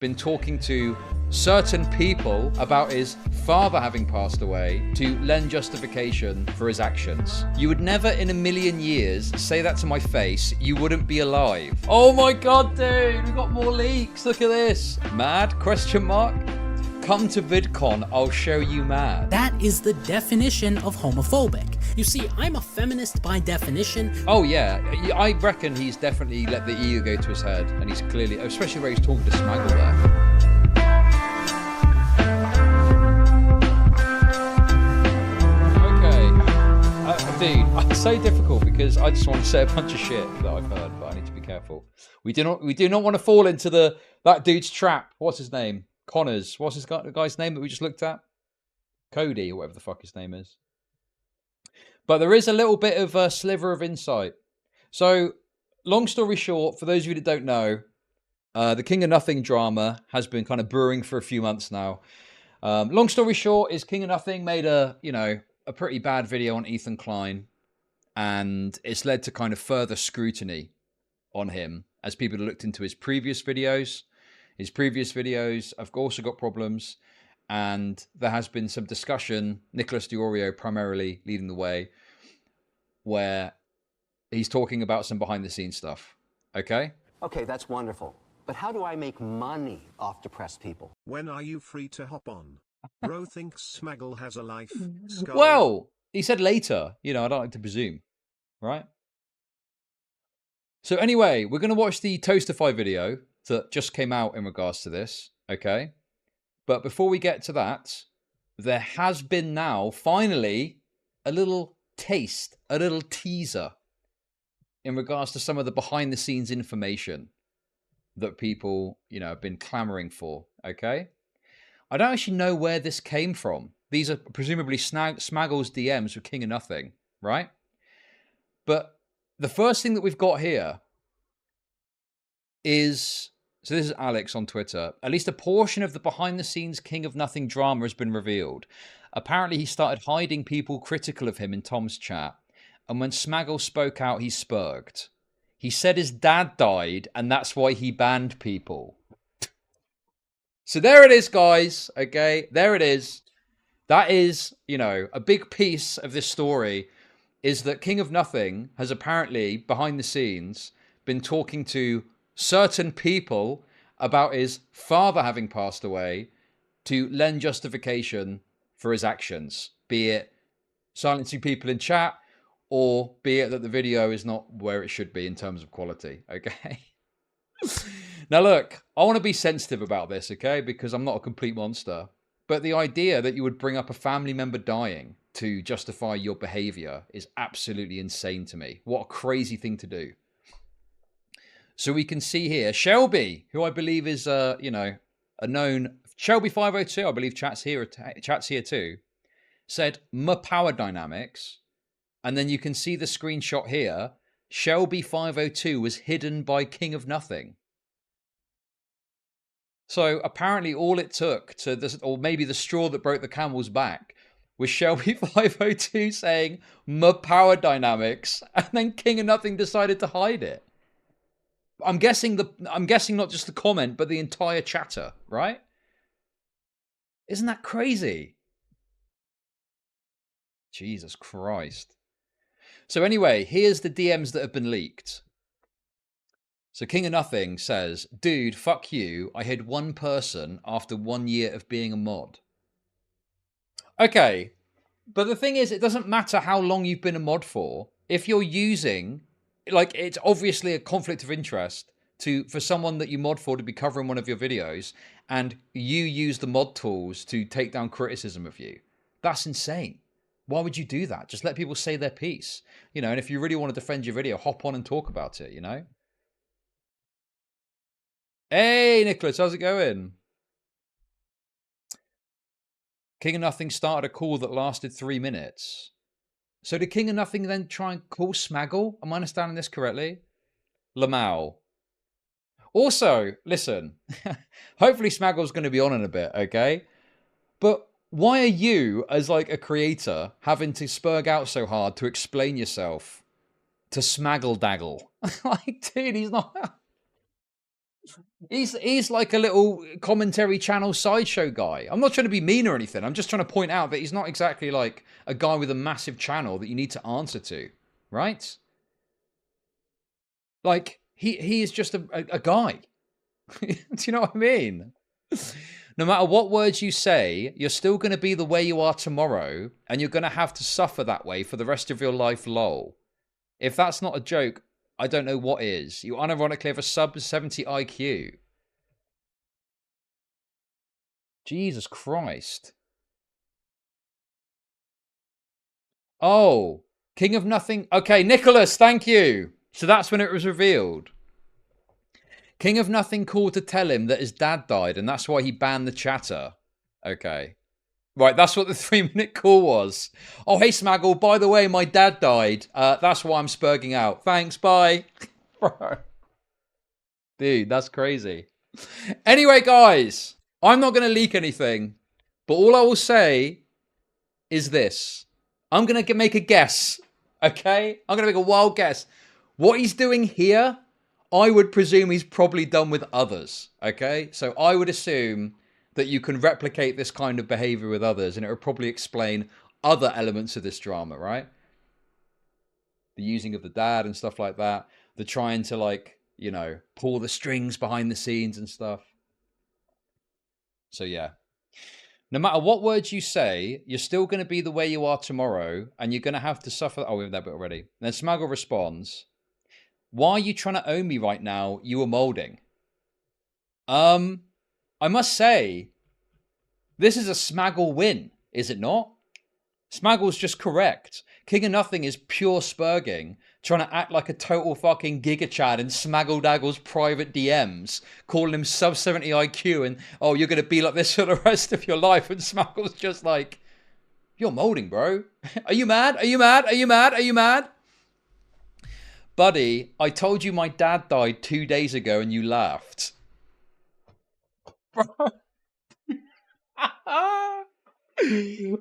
been talking to certain people about his father having passed away to lend justification for his actions. You would never in a million years say that to my face. You wouldn't be alive. Oh my god, dude, we got more leaks. Look at this. Mad? Question mark? Come to Vidcon, I'll show you mad. That is the definition of homophobic. You see, I'm a feminist by definition. Oh yeah, I reckon he's definitely let the ego go to his head, and he's clearly, especially where he's talking to Smaggle there. Okay, dude, it's so difficult because I just want to say a bunch of shit that I've heard, but I need to be careful. We do not want to fall into that dude's trap. What's his name? Connors. What's the guy's name that we just looked at? Cody, or whatever the fuck his name is. But there is a little bit of a sliver of insight. So, long story short, for those of you that don't know, the King of Nothing drama has been kind of brewing for a few months now. Long story short is King of Nothing made a pretty bad video on Ethan Klein, and it's led to kind of further scrutiny on him as people have looked into his previous videos. His previous videos have also got problems, and there has been some discussion, Nicholas Diorio primarily leading the way, where he's talking about some behind-the-scenes stuff. Okay? Okay, that's wonderful. But how do I make money off depressed people? When are you free to hop on? Bro thinks Smaggle has a life. Skull. Well, he said later. You know, I don't like to presume. Right? So anyway, we're going to watch the Toastify video that just came out in regards to this. Okay? But before we get to that, there has been now, finally, a little taste, a little teaser in regards to some of the behind-the-scenes information that people, have been clamoring for, okay? I don't actually know where this came from. These are presumably Smaggle's DMs with King of Nothing, right? But the first thing that we've got here is... So this is Alex on Twitter. At least a portion of the behind-the-scenes King of Nothing drama has been revealed. Apparently he started hiding people critical of him in Tom's chat. And when Smaggle spoke out, he spurged. He said his dad died, and that's why he banned people. So there it is, guys. Okay, there it is. That is, a big piece of this story is that King of Nothing has apparently, behind the scenes, been talking to certain people about his father having passed away to lend justification for his actions, be it silencing people in chat or be it that the video is not where it should be in terms of quality, okay? Now look, I want to be sensitive about this, okay, because I'm not a complete monster, but the idea that you would bring up a family member dying to justify your behavior is absolutely insane to me. What a crazy thing to do. So we can see here, Shelby, who I believe is, a known... Shelby502, I believe chats here too, said, "My power dynamics." And then you can see the screenshot here. Shelby502 was hidden by King of Nothing. So apparently all it took to this, or maybe the straw that broke the camel's back, was Shelby502 saying, "My power dynamics," and then King of Nothing decided to hide it. I'm guessing not just the comment, but the entire chatter, right? Isn't that crazy? Jesus Christ. So anyway, here's the DMs that have been leaked. So King of Nothing says, "Dude, fuck you. I hid one person after 1 year of being a mod." Okay, but the thing is, it doesn't matter how long you've been a mod for. If you're using... Like, it's obviously a conflict of interest for someone that you mod for to be covering one of your videos, and you use the mod tools to take down criticism of you. That's insane. Why would you do that? Just let people say their piece. And if you really want to defend your video, hop on and talk about it, Hey, Nicholas, how's it going? King of Nothing started a call that lasted 3 minutes. So did King of Nothing then try and call Smaggle? Am I understanding this correctly? Lamau. Also, listen, hopefully Smaggle's going to be on in a bit, okay? But why are you, as like a creator, having to spurg out so hard to explain yourself to Smaggle Daggle? Like, dude, he's not... He's like a little commentary channel sideshow guy. I'm not trying to be mean or anything. I'm just trying to point out that he's not exactly like a guy with a massive channel that you need to answer to, right? Like he is just a guy. Do you know what I mean? No matter what words you say, you're still going to be the way you are tomorrow, and you're going to have to suffer that way for the rest of your life, lol. If that's not a joke, I don't know what is. You unironically have a sub 70 IQ. Jesus Christ. Oh, King of Nothing. Okay, Nicholas, thank you. So that's when it was revealed. King of Nothing called to tell him that his dad died, and that's why he banned the chatter. Okay. Right, that's what the 3-minute call was. Oh, hey, Smaggle, by the way, my dad died. That's why I'm spurging out. Thanks, bye. Dude, that's crazy. Anyway, guys, I'm not going to leak anything, but all I will say is this. I'm going to make a guess, okay? I'm going to make a wild guess. What he's doing here, I would presume he's probably done with others, okay? So I would assume that you can replicate this kind of behavior with others, and it would probably explain other elements of this drama, right? The using of the dad and stuff like that. The trying to, like, you know, pull the strings behind the scenes and stuff. So, yeah. No matter what words you say, you're still going to be the way you are tomorrow, and you're going to have to suffer. Oh, we have that bit already. Then Smaggle responds, "Why are you trying to own me right now? You were molding." I must say, this is a Smaggle win, is it not? Smaggle's just correct. King of Nothing is pure spurging, trying to act like a total fucking gigachad in Smaggle Daggle's private DMs, calling him sub 70 IQ and, oh, you're going to be like this for the rest of your life. And Smaggle's just like, you're molding, bro. Are you mad? Are you mad? Are you mad? Are you mad? Buddy, I told you my dad died 2 days ago and you laughed.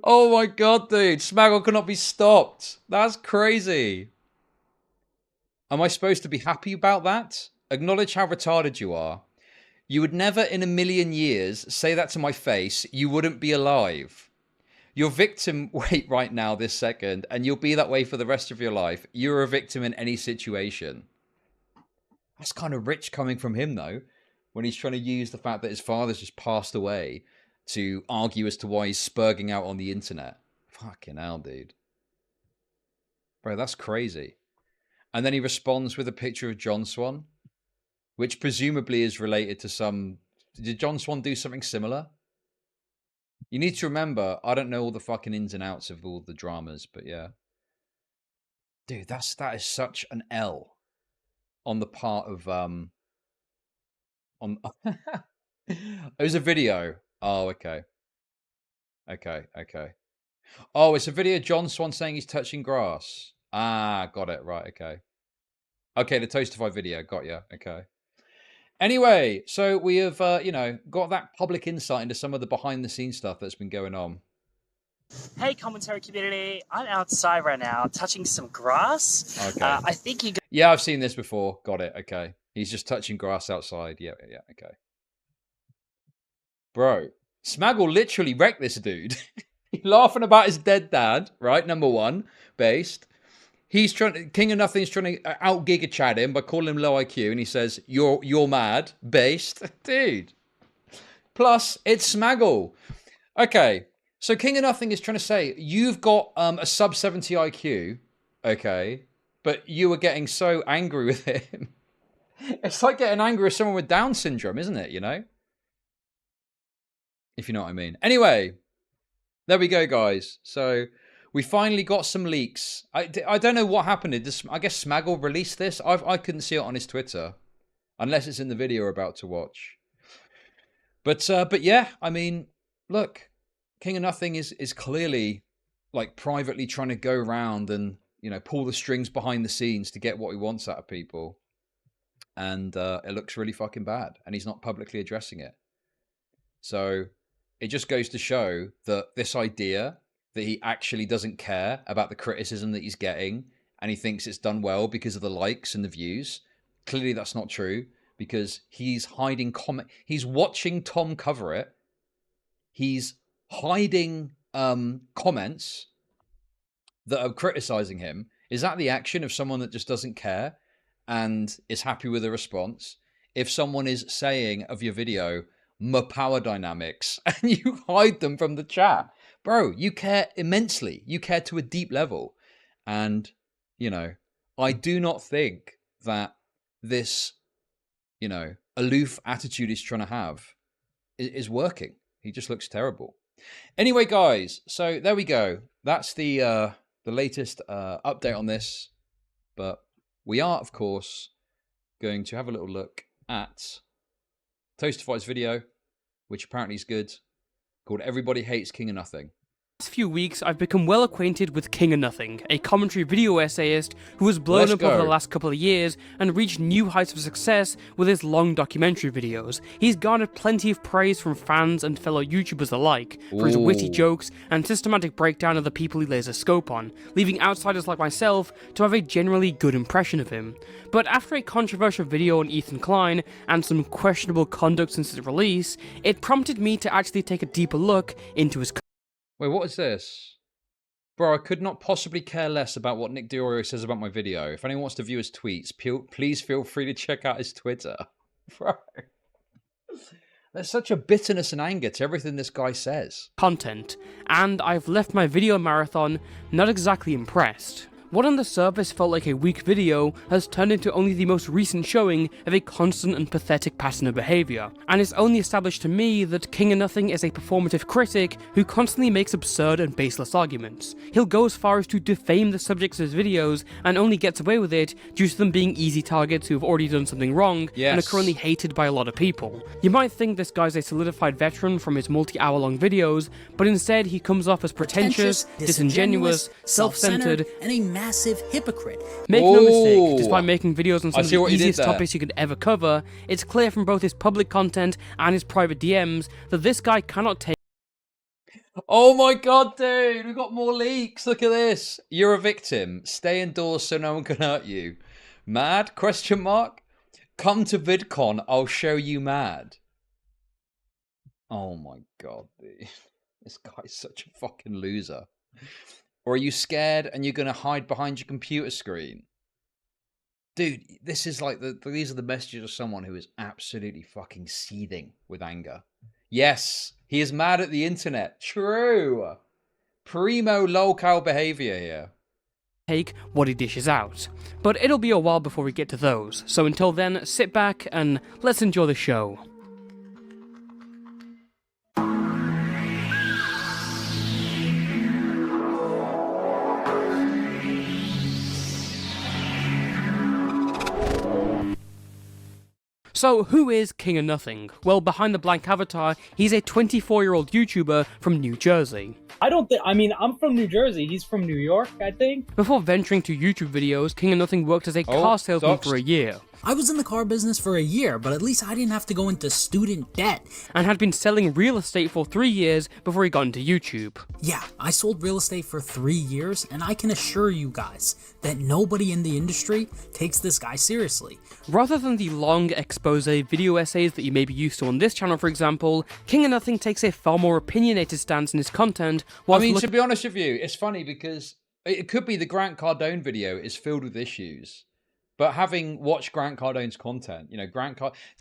Oh my god, dude. Smaggle cannot be stopped. That's crazy. Am I supposed to be happy about that? Acknowledge how retarded you are. You would never in a million years say that to my face. You wouldn't be alive. You're victim weight right now this second, and you'll be that way for the rest of your life. You're a victim in any situation. That's kind of rich coming from him, though, when he's trying to use the fact that his father's just passed away to argue as to why he's spurging out on the internet. Fucking hell, dude. Bro, that's crazy. And then he responds with a picture of John Swan, which presumably is related to some... Did John Swan do something similar? You need to remember, I don't know all the fucking ins and outs of all the dramas, but yeah. Dude, that is such an L on the part of... It was a video. Oh, okay. Okay. Oh, it's a video of John Swan saying he's touching grass. Ah, got it. Right, okay. Okay, the Toastify video. Got ya. Okay. Anyway, so we have, got that public insight into some of the behind-the-scenes stuff that's been going on. Hey, commentary community. I'm outside right now touching some grass. Okay. I think you... Yeah, I've seen this before. Got it. Okay. He's just touching grass outside. Yeah, okay. Bro, Smaggle literally wrecked this dude. He's laughing about his dead dad, right? Number one, based. He's trying. King of Nothing's trying to out giga chat him by calling him low IQ, and he says, "You're mad, based, dude." Plus, it's Smaggle. Okay, so King of Nothing is trying to say you've got a sub 70 IQ, okay, but you were getting so angry with him. It's like getting angry with someone with Down syndrome, isn't it? You know. If you know what I mean. Anyway, there we go, guys. So we finally got some leaks. I don't know what happened. I guess Smaggle released this. I couldn't see it on his Twitter, unless it's in the video we're about to watch. But yeah, I mean, look, King of Nothing is clearly like privately trying to go around and pull the strings behind the scenes to get what he wants out of people, and it looks really fucking bad. And he's not publicly addressing it. So it just goes to show that this idea that he actually doesn't care about the criticism that he's getting and he thinks it's done well because of the likes and the views, clearly that's not true, because he's hiding he's watching Tom cover it. He's hiding comments that are criticizing him. Is that the action of someone that just doesn't care and is happy with the response? If someone is saying of your video, "my power dynamics," and you hide them from the chat, bro, you care immensely. You care to a deep level. And, you know, I do not think that this, you know, aloof attitude he's trying to have is working. He just looks terrible. Anyway, guys, so there we go. That's the latest update on this. But we are, of course, going to have a little look at Toastify's video, which apparently is good, called "Everybody Hates King of Nothing." Last few weeks, I've become well acquainted with King of Nothing, a commentary video essayist who has blown up over the last couple of years and reached new heights of success with his long documentary videos. He's garnered plenty of praise from fans and fellow YouTubers alike for his witty jokes and systematic breakdown of the people he lays a scope on, leaving outsiders like myself to have a generally good impression of him. But after a controversial video on Ethan Klein and some questionable conduct since its release, it prompted me to actually take a deeper look into his Wait, what is this? Bro, I could not possibly care less about what Nick Diorio says about my video. If anyone wants to view his tweets, please feel free to check out his Twitter. Bro. There's such a bitterness and anger to everything this guy says. Content, and I've left my video marathon not exactly impressed. What on the surface felt like a weak video has turned into only the most recent showing of a constant and pathetic pattern of behaviour, and it's only established to me that King of Nothing is a performative critic who constantly makes absurd and baseless arguments. He'll go as far as to defame the subjects of his videos and only gets away with it due to them being easy targets who have already done something wrong and are currently hated by a lot of people. You might think this guy's a solidified veteran from his multi-hour long videos, but instead he comes off as pretentious, disingenuous, self-centered, and a massive hypocrite. Make no mistake, despite making videos on some of the easiest topics you could ever cover, it's clear from both his public content and his private DMs that this guy cannot take. Oh my god, dude, we've got more leaks. Look at this. You're a victim. Stay indoors so no one can hurt you. Mad? Question mark? Come to VidCon, I'll show you mad. Oh my god, dude. This guy's such a fucking loser. Or are you scared and you're going to hide behind your computer screen? Dude, this is like these are the messages of someone who is absolutely fucking seething with anger. Yes, he is mad at the internet. True. Primo lolcow behavior here. Take what he dishes out. But it'll be a while before we get to those. So until then, sit back and let's enjoy the show. So, who is King of Nothing? Well, behind the blank avatar, he's a 24-year-old YouTuber from New Jersey. I'm from New Jersey. He's from New York, I think. Before venturing to YouTube videos, King of Nothing worked as a car salesman for a year. I was in the car business for a year, but at least I didn't have to go into student debt. And had been selling real estate for 3 years before he got into YouTube. Yeah, I sold real estate for 3 years, and I can assure you guys that nobody in the industry takes this guy seriously. Rather than the long expose video essays that you may be used to on this channel, for example, King of Nothing takes a far more opinionated stance in his content. To be honest with you, it's funny because it could be the Grant Cardone video is filled with issues. But having watched Grant Cardone's content, you know,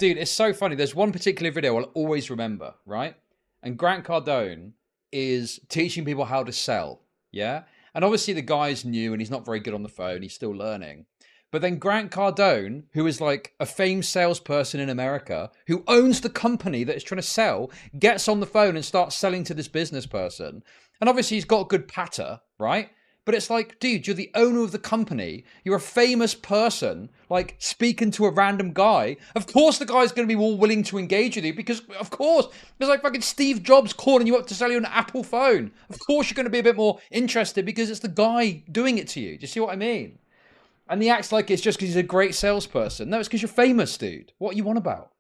dude, it's so funny. There's one particular video I'll always remember, right? And Grant Cardone is teaching people how to sell, yeah? And obviously the guy's new and he's not very good on the phone. He's still learning. But then Grant Cardone, who is like a famed salesperson in America, who owns the company that is trying to sell, gets on the phone and starts selling to this business person. And obviously he's got good patter, right? But it's like, dude, you're the owner of the company. You're a famous person, like speaking to a random guy. Of course the guy's going to be more willing to engage with you because, of course, it's like fucking Steve Jobs calling you up to sell you an Apple phone. Of course you're going to be a bit more interested because it's the guy doing it to you. Do you see what I mean? And he acts like it's just because he's a great salesperson. No, it's because you're famous, dude. What are you on about?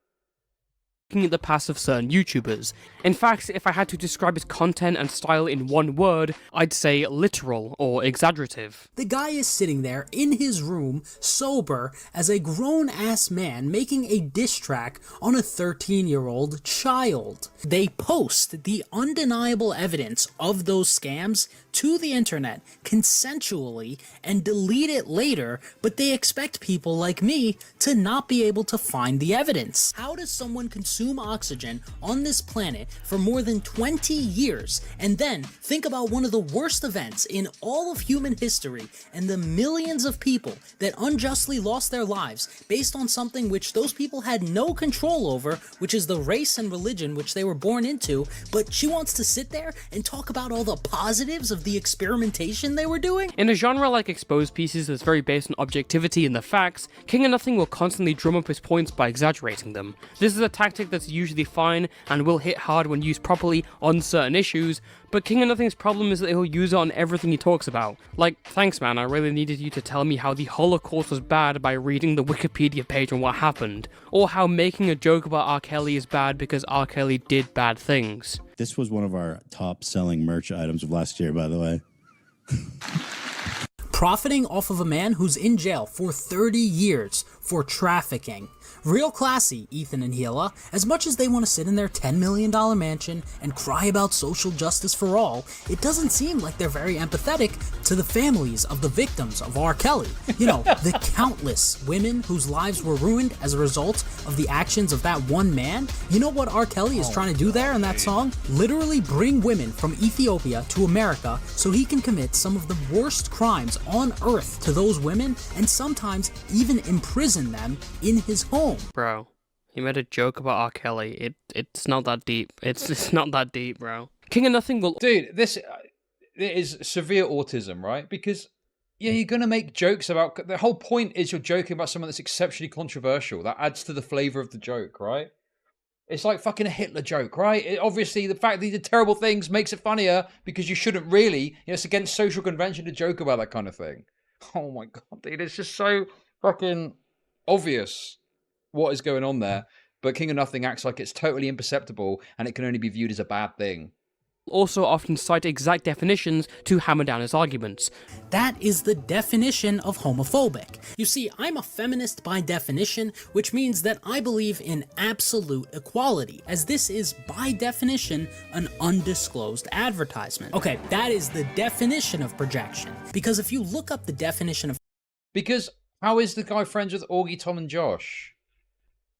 looking at the past of certain YouTubers. In fact, if I had to describe his content and style in one word, I'd say literal or exaggerative. The guy is sitting there in his room, sober, as a grown-ass man making a diss track on a 13-year-old child. They post the undeniable evidence of those scams to the internet consensually and delete it later, but they expect people like me to not be able to find the evidence. How does someone consume oxygen on this planet for more than 20 years and then think about one of the worst events in all of human history and the millions of people that unjustly lost their lives based on something which those people had no control over, which is the race and religion which they were born into, but she wants to sit there and talk about all the positives of the experimentation they were doing? In a genre like exposed pieces that's very based on objectivity and the facts, King of Nothing will constantly drum up his points by exaggerating them. This is a tactic that's usually fine and will hit hard when used properly on certain issues, but King of Nothing's problem is that he'll use it on everything he talks about. Like, thanks man, I really needed you to tell me how the Holocaust was bad by reading the Wikipedia page on what happened, or how making a joke about R. Kelly is bad because R. Kelly did bad things. This was one of our top selling merch items of last year, by the way. Profiting off of a man who's in jail for 30 years for trafficking. Real classy, Ethan and Gila. As much as they want to sit in their $10 million mansion and cry about social justice for all, it doesn't seem like they're very empathetic to the families of the victims of R. Kelly. You know, the countless women whose lives were ruined as a result of the actions of that one man. You know what R. Kelly is trying to do there in that song? Literally bring women from Ethiopia to America so he can commit some of the worst crimes on earth to those women and sometimes even imprison them in his home. Bro, he made a joke about R. Kelly. It's not that deep. It's not that deep, bro. King of Nothing will... Dude, this is severe autism, right? Because, yeah, you're going to make jokes about... The whole point is you're joking about someone that's exceptionally controversial. That adds to the flavour of the joke, right? It's like fucking a Hitler joke, right? Obviously, the fact that he did terrible things makes it funnier because you shouldn't really... You know, it's against social convention to joke about that kind of thing. Oh my god, dude, it's just so fucking obvious what is going on there, but King of Nothing acts like it's totally imperceptible and it can only be viewed as a bad thing. Also often cite exact definitions to hammer down his arguments. That is the definition of homophobic. You see, I'm a feminist by definition, which means that I believe in absolute equality, as this is, by definition, an undisclosed advertisement. Okay, that is the definition of projection, because if you look up the definition of... Because how is the guy friends with Augie, Tom, and Josh?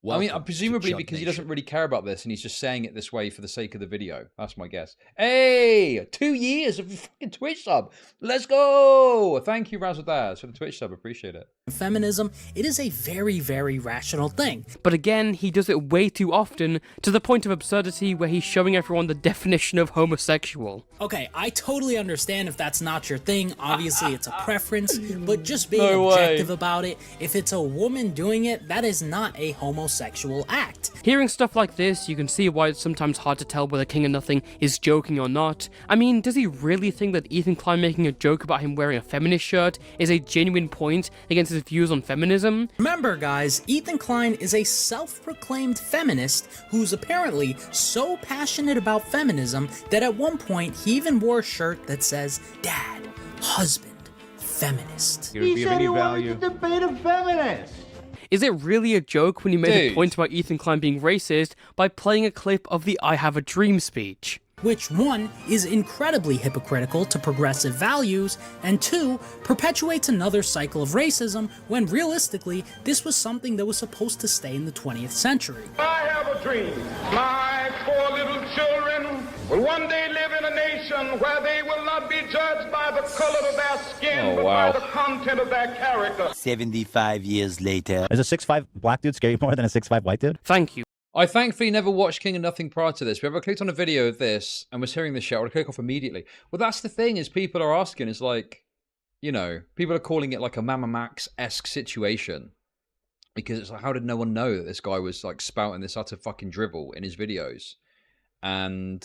Welcome I mean, presumably to Chud because he Nation. doesn't really care about this and he's just saying it this way for the sake of the video. That's my guess. Hey, 2 years of fucking Twitch sub. Let's go. Thank you, Razadaz, for the Twitch sub. Appreciate it. feminism, it is a very, very rational thing. But again, he does it way too often, to the point of absurdity where he's showing everyone the definition of homosexual. Okay, I totally understand if that's not your thing. Obviously, it's a preference, but just being No objective way. about it, if it's a woman doing it, that is not a homosexual act. Hearing stuff like this, you can see why it's sometimes hard to tell whether King of Nothing is joking or not. I mean, does he really think that Ethan Klein making a joke about him wearing a feminist shirt is a genuine point against his views on feminism? Remember, guys, Ethan Klein is a self-proclaimed feminist who's apparently so passionate about feminism that at one point he even wore a shirt that says, Dad, husband, feminist. He said he wanted to debate a feminist. Is it really a joke when you made a Dude. point about Ethan Klein being racist by playing a clip of the I Have a Dream speech? Which, one, is incredibly hypocritical to progressive values, and two, perpetuates another cycle of racism when realistically, this was something that was supposed to stay in the 20th century. I have a dream. My 4 little children will one day live in a nation where they will not be judged by the color of their skin, Oh, but wow. by the content of their character. 75 years later. Is a 6'5" black dude scary more than a 6'5" white dude? Thank you. I thankfully never watched King of Nothing prior to this, but if I clicked on a video of this and was hearing this shit, I would click off immediately. Well, that's the thing, is people are asking, is like, you know, people are calling it like a Mama Max-esque situation. Because it's like, how did no one know that this guy was like spouting this utter fucking dribble in his videos? And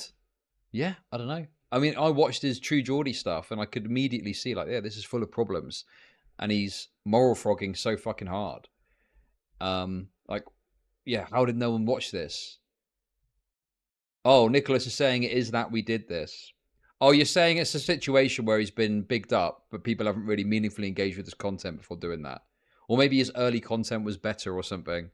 yeah, I don't know. I mean, I watched his True Geordie stuff and I could immediately see like, yeah, this is full of problems. And he's moral frogging so fucking hard. Like, yeah, how did no one watch this? Oh, Nicholas is saying it is that we did this. Oh, you're saying it's a situation where he's been bigged up, but people haven't really meaningfully engaged with his content before doing that. Or maybe his early content was better or something.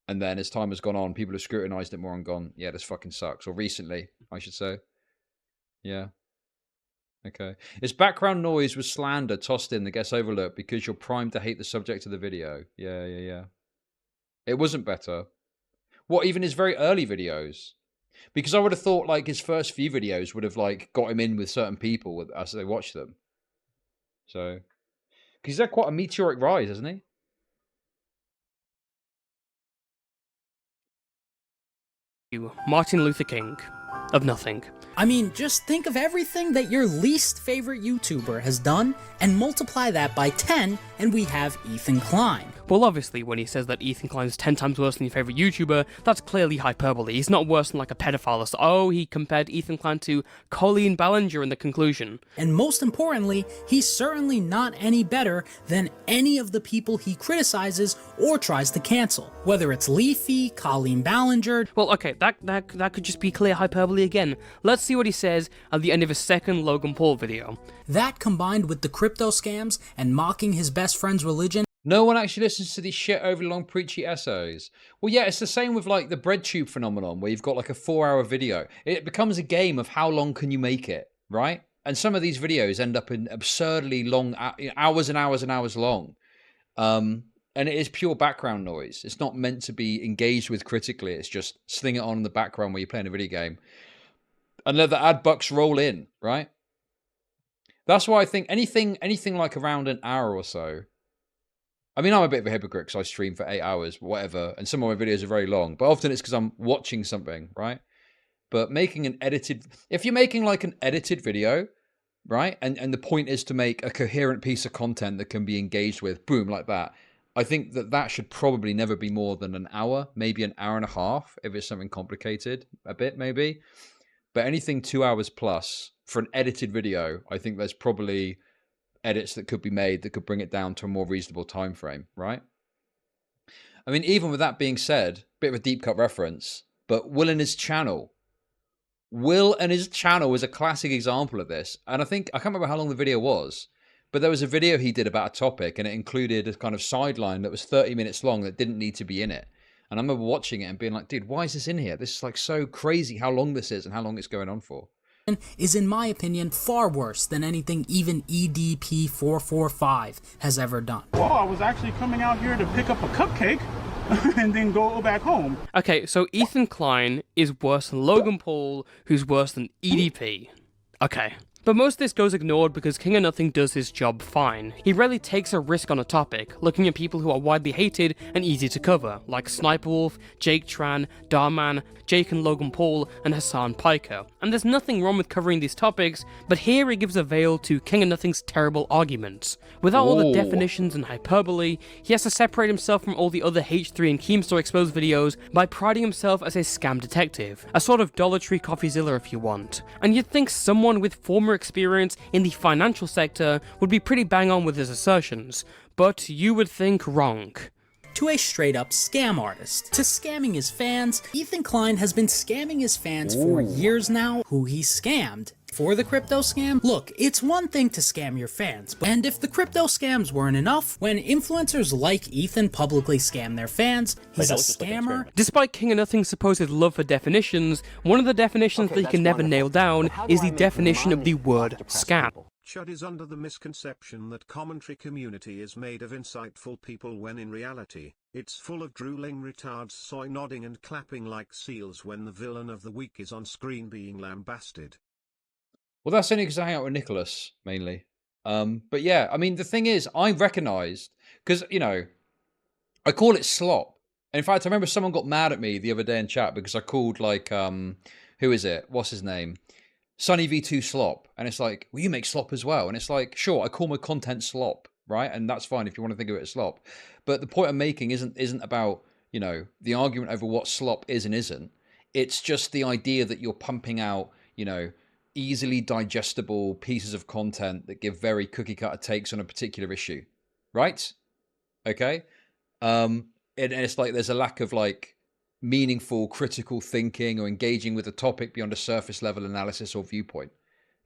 And then as time has gone on, people have scrutinized it more and gone, yeah, this fucking sucks. Or recently, I should say. Yeah. Okay. It's background noise with slander tossed in that gets overlooked because you're primed to hate the subject of the video. Yeah. It wasn't better. What, even his very early videos? Because I would have thought like his first few videos would have like got him in with certain people as they watched them. So, because he's had quite a meteoric rise, hasn't he? Martin Luther King of nothing. I mean, just think of everything that your least favorite YouTuber has done and multiply that by 10 and we have Ethan Klein. Well, obviously, when he says that Ethan Klein is 10 times worse than your favourite YouTuber, that's clearly hyperbole. He's not worse than like a pedophile. So, oh, he compared Ethan Klein to Colleen Ballinger in the conclusion. And most importantly, he's certainly not any better than any of the people he criticizes or tries to cancel. Whether it's Leafy, Colleen Ballinger... Well, okay, that could just be clear hyperbole again. Let's see what he says at the end of his second Logan Paul video. That combined with the crypto scams and mocking his best friend's religion... No one actually listens to these shit overly long preachy essays. Well, yeah, it's the same with like the BreadTube phenomenon where you've got like a 4-hour video. It becomes a game of how long can you make it, right? And some of these videos end up in absurdly long, hours and hours and hours long. And it is pure background noise. It's not meant to be engaged with critically. It's just sling it on in the background while you're playing a video game. And let the ad bucks roll in, right? That's why I think anything like around an hour or so. I mean, I'm a bit of a hypocrite because I stream for 8 hours, whatever, and some of my videos are very long, but often it's because I'm watching something, right? But making an edited... If you're making like an edited video, right, and the point is to make a coherent piece of content that can be engaged with, boom, like that, I think that should probably never be more than an hour, maybe an hour and a half, if it's something complicated, a bit maybe. But anything 2 hours plus for an edited video, I think there's probably... edits that could be made that could bring it down to a more reasonable time frame, right? I mean, even with that being said, bit of a deep cut reference, but Will and his channel. Will and his channel is a classic example of this. And I can't remember how long the video was, but there was a video he did about a topic and it included a kind of sideline that was 30 minutes long that didn't need to be in it. And I remember watching it and being like, dude, why is this in here? This is like so crazy how long this is and how long it's going on for. Is, in my opinion, far worse than anything even EDP445 has ever done. Well, I was actually coming out here to pick up a cupcake and then go back home. Okay, so Ethan Klein is worse than Logan Paul, who's worse than EDP. Okay. But most of this goes ignored because King of Nothing does his job fine. He rarely takes a risk on a topic, looking at people who are widely hated and easy to cover, like Sniper Wolf, Jake Tran, Darman, Jake and Logan Paul, and Hassan Piker. And there's nothing wrong with covering these topics, but here he gives a veil to King of Nothing's terrible arguments. Without all the definitions and hyperbole, he has to separate himself from all the other H3 and Keemstar Exposed videos by priding himself as a scam detective, a sort of Dollar Tree CoffeeZilla if you want. And you'd think someone with former experience in the financial sector would be pretty bang on with his assertions, but you would think wrong. To a straight-up scam artist. To scamming his fans, Ethan Klein has been scamming his fans for years now. Who he scammed. For the crypto scam? Look, it's one thing to scam your fans, and if the crypto scams weren't enough, when influencers like Ethan publicly scam their fans, he's a scammer. Despite King of Nothing's supposed love for definitions, one of the definitions that he can never nail down is the definition of the word scam. Chud is under the misconception that commentary community is made of insightful people when in reality, it's full of drooling retards soy nodding and clapping like seals when the villain of the week is on screen being lambasted. Well, that's only because I hang out with Nicholas, mainly. But yeah, I mean, the thing is, I recognised, because, you know, I call it slop. In fact, I remember someone got mad at me the other day in chat because I called, like, who is it? What's his name? Sunny V2 slop. And it's like, well, you make slop as well. And it's like, sure, I call my content slop, right? And that's fine if you want to think of it as slop. But the point I'm making isn't about, you know, the argument over what slop is and isn't. It's just the idea that you're pumping out, you know, easily digestible pieces of content that give very cookie cutter takes on a particular issue, right? Okay. And it's like there's a lack of like meaningful critical thinking or engaging with the topic beyond a surface level analysis or viewpoint.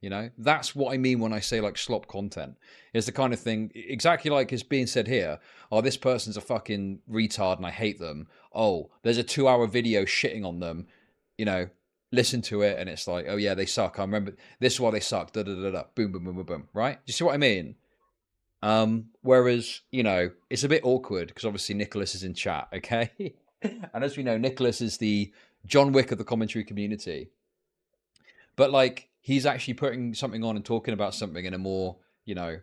You know, that's what I mean when I say like slop content. It's the kind of thing, exactly like is being said here. Oh, this person's a fucking retard and I hate them. Oh, there's a 2-hour video shitting on them. You know, listen to it and it's like, oh yeah, they suck. I remember this is why they suck. Da da da da. Boom, boom, boom, boom, boom. Right? Do you see what I mean? Whereas, you know, it's a bit awkward because obviously Nicholas is in chat, okay? And as we know, Nicholas is the John Wick of the commentary community. But like, he's actually putting something on and talking about something in a more, you know,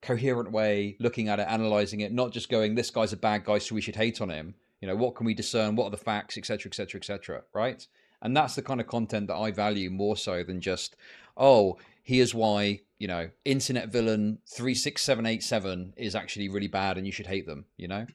coherent way, looking at it, analyzing it, not just going, this guy's a bad guy, so we should hate on him. You know, what can we discern? What are the facts, etc., etc., etc., right? And that's the kind of content that I value more so than just, oh, here's why, you know, internet villain 36787 is actually really bad and you should hate them, you know?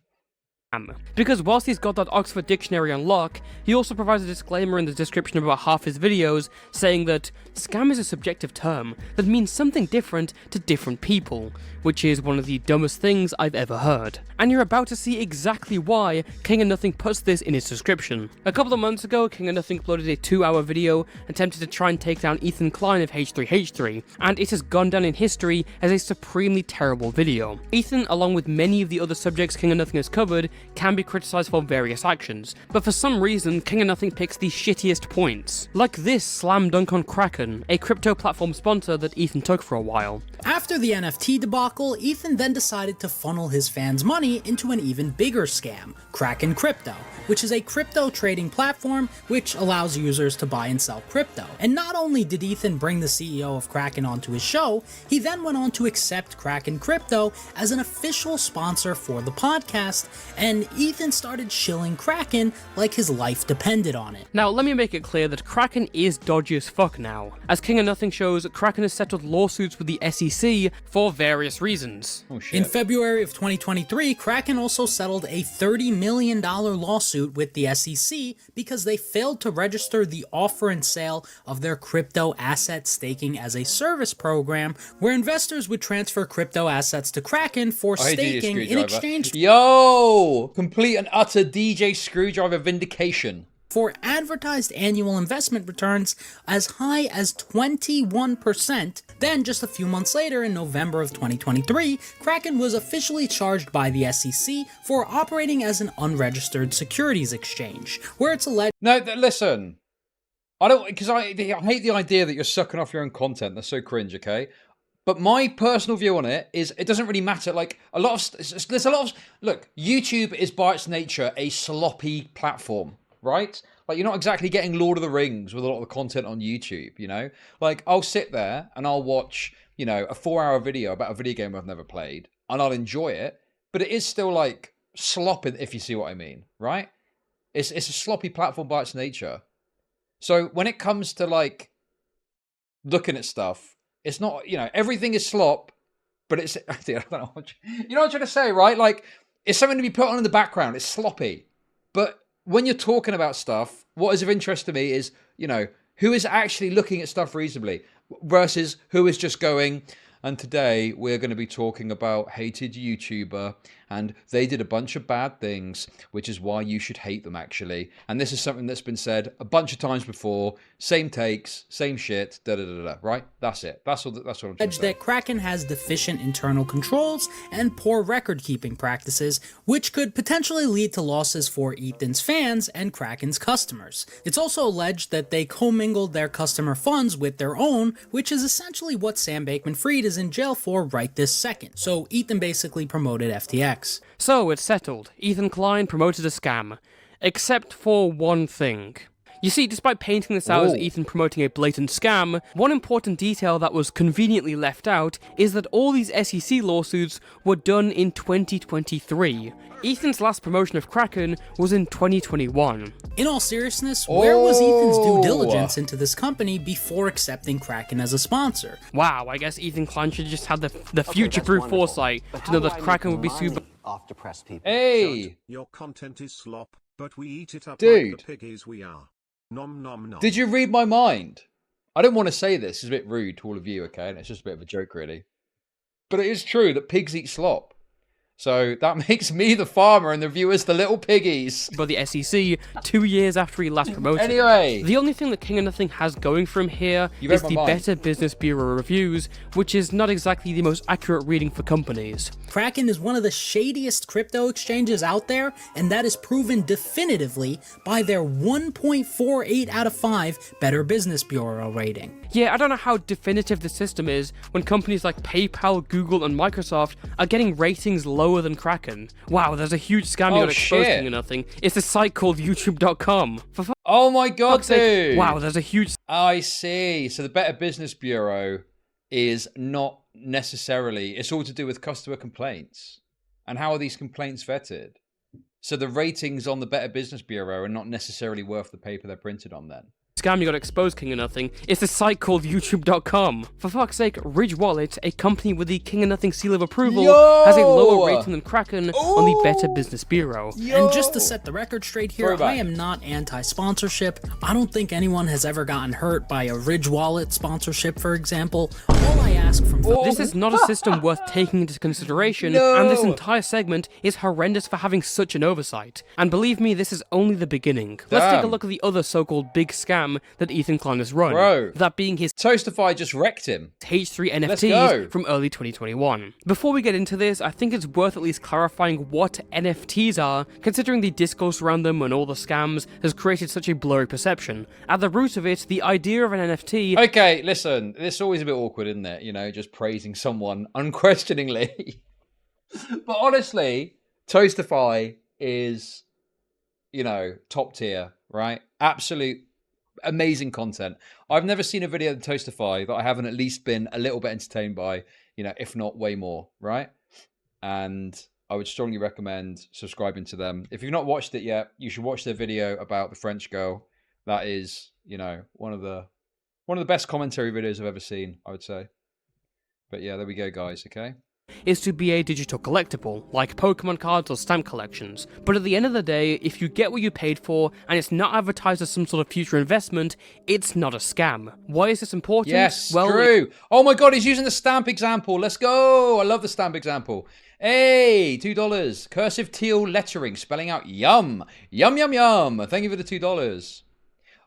Because whilst he's got that Oxford Dictionary on lock, he also provides a disclaimer in the description of about half his videos saying that scam is a subjective term that means something different to different people, which is one of the dumbest things I've ever heard. And you're about to see exactly why King of Nothing puts this in his description. A couple of months ago, King of Nothing uploaded a 2-hour video attempting to try and take down Ethan Klein of H3H3, and it has gone down in history as a supremely terrible video. Ethan, along with many of the other subjects King of Nothing has covered, can be criticised for various actions, but for some reason King of Nothing picks the shittiest points. Like this slam dunk on Kraken, a crypto platform sponsor that Ethan took for a while. After the NFT debacle, Ethan then decided to funnel his fans' money into an even bigger scam, Kraken Crypto, which is a crypto trading platform which allows users to buy and sell crypto. And not only did Ethan bring the CEO of Kraken onto his show, he then went on to accept Kraken Crypto as an official sponsor for the podcast, and Ethan started shilling Kraken like his life depended on it. Now, let me make it clear that Kraken is dodgy as fuck now. As King of Nothing shows, Kraken has settled lawsuits with the SEC for various reasons. Oh, shit. In February of 2023, Kraken also settled a $30 million lawsuit with the SEC because they failed to register the offer and sale of their crypto asset staking as a service program where investors would transfer crypto assets to Kraken for staking in exchange complete and utter DJ Screwdriver vindication. For advertised annual investment returns as high as 21%. Then, just a few months later, in November of 2023, Kraken was officially charged by the SEC for operating as an unregistered securities exchange, where it's alleged— No, listen. I don't, because I hate the idea that you're sucking off your own content. That's so cringe, okay? But my personal view on it is it doesn't really matter. Like, there's a lot of, look, YouTube is by its nature a sloppy platform, right? Like, you're not exactly getting Lord of the Rings with a lot of the content on YouTube, you know? Like, I'll sit there and I'll watch, you know, a 4-hour video about a video game I've never played, and I'll enjoy it, but it is still, like, sloppy, if you see what I mean, right? It's a sloppy platform by its nature. So when it comes to, like, looking at stuff, it's not, you know, everything is slop, but it's, I don't know what you know what I'm trying to say, right? Like, it's something to be put on in the background. It's sloppy. But when you're talking about stuff, what is of interest to me is, you know, who is actually looking at stuff reasonably versus who is just going, and today we're going to be talking about hated YouTuber, and they did a bunch of bad things, which is why you should hate them, actually. And this is something that's been said a bunch of times before. Same takes, same shit, da-da-da-da, right? That's it. That's what I'm trying to say. That Kraken has deficient internal controls and poor record-keeping practices, which could potentially lead to losses for Ethan's fans and Kraken's customers. It's also alleged that they commingled their customer funds with their own, which is essentially what Sam Bankman-Fried is in jail for right this second. So Ethan basically promoted FTX. So it's settled. Ethan Klein promoted a scam. Except for one thing. You see, despite painting this out as Ethan promoting a blatant scam, one important detail that was conveniently left out is that all these SEC lawsuits were done in 2023. Ethan's last promotion of Kraken was in 2021. In all seriousness, where was Ethan's due diligence into this company before accepting Kraken as a sponsor? Wow, I guess Ethan Klein should just have the future-proof foresight to know that Kraken would be super— off depressed people. Hey! Your content is slop, but we eat it up Dude. like the piggies we are. Nom nom nom. Did you read my mind? I don't want to say this. It's a bit rude to all of you, okay? And it's just a bit of a joke, really. But it is true that pigs eat slop. So that makes me the farmer and the viewers the little piggies. By the SEC 2 years after he last promoted. Anyway. The only thing that King of Nothing has going for him here You is read the my mind. Better Business Bureau reviews, which is not exactly the most accurate reading for companies. Kraken is one of the shadiest crypto exchanges out there, and that is proven definitively by their 1.48 out of 5 Better Business Bureau rating. Yeah, I don't know how definitive the system is when companies like PayPal, Google, and Microsoft are getting ratings lower than Kraken. Wow, there's a huge scam you got exposed, shit. King of Nothing. It's a site called YouTube.com. Oh my god, fuck's sake. dude! Wow, there's a huge... I see. So the Better Business Bureau is not necessarily... It's all to do with customer complaints. And how are these complaints vetted? So the ratings on the Better Business Bureau are not necessarily worth the paper they're printed on then. Scam you got exposed, King of Nothing. It's a site called YouTube.com. For fuck's sake, Ridge Wallet, a company with the King of Nothing seal of approval, has a lower rating than Kraken on the Better Business Bureau. And just to set the record straight here, Throwback. I am not anti-sponsorship. I don't think anyone has ever gotten hurt by a Ridge Wallet sponsorship, for example. All I ask from... This is not a system worth taking into consideration, and this entire segment is horrendous for having such an oversight. And believe me, this is only the beginning. Let's take a Damn. look at the other so-called big scam that Ethan Klein has run. Bro. That being his Toastify just wrecked him. H3 Let's NFTs go. from early 2021. Before we get into this, I think it's worth at least clarifying what NFTs are, considering the discourse around them and all the scams has created such a blurry perception. At the root of it, the idea of an NFT... Okay, listen, it's always a bit awkward, isn't it? You know, just praising someone unquestioningly. But honestly, Toastify is, you know, top tier, right? Absolute amazing content. I've never seen a video of Toastify that I haven't at least been a little bit entertained by, you know, if not way more, right? And I would strongly recommend subscribing to them. If you've not watched it yet, you should watch their video about the French girl. That is, you know, one of the best commentary videos I've ever seen, I would say. But yeah, there we go, guys, okay? is to be a digital collectible, like Pokemon cards or stamp collections. But at the end of the day, if you get what you paid for, and it's not advertised as some sort of future investment, it's not a scam. Why is this important? Yes, well, true. Oh my god, he's using the stamp example. Let's go. I love the stamp example. Hey, $2. Cursive teal lettering, spelling out yum. Yum, yum, yum. Thank you for the $2.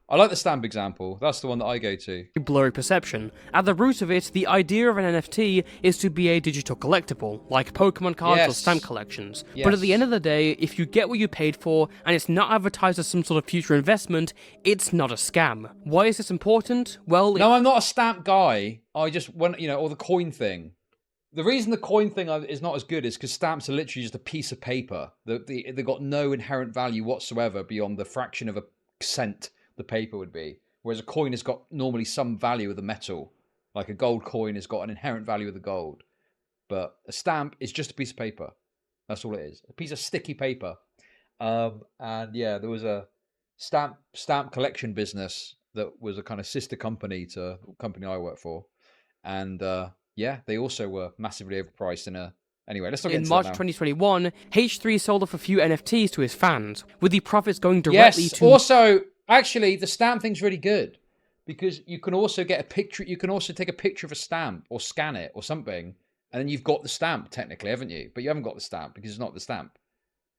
I like the stamp example. That's the one that I go to. Blurry perception. At the root of it, the idea of an NFT is to be a digital collectible, like Pokemon cards or stamp collections. But at the end of the day, if you get what you paid for, and it's not advertised as some sort of future investment, it's not a scam. Why is this important? Well, no, I'm not a stamp guy. I just want, you know, or the coin thing. The reason the coin thing is not as good is because stamps are literally just a piece of paper. They've got no inherent value whatsoever beyond the fraction of a cent the paper would be. Whereas a coin has got normally some value of the metal. Like a gold coin has got an inherent value of the gold. But a stamp is just a piece of paper. That's all it is. A piece of sticky paper. And yeah, there was a stamp collection business that was a kind of sister company to the company I work for. And yeah, they also were massively overpriced in a... Anyway, let's not get in into March that now. 2021, H3 sold off a few NFTs to his fans, with the profits going directly Yes, to... also, actually, the stamp thing's really good. Because you can also get a picture... You can also take a picture of a stamp or scan it or something. And then you've got the stamp, technically, haven't you? But you haven't got the stamp because it's not the stamp.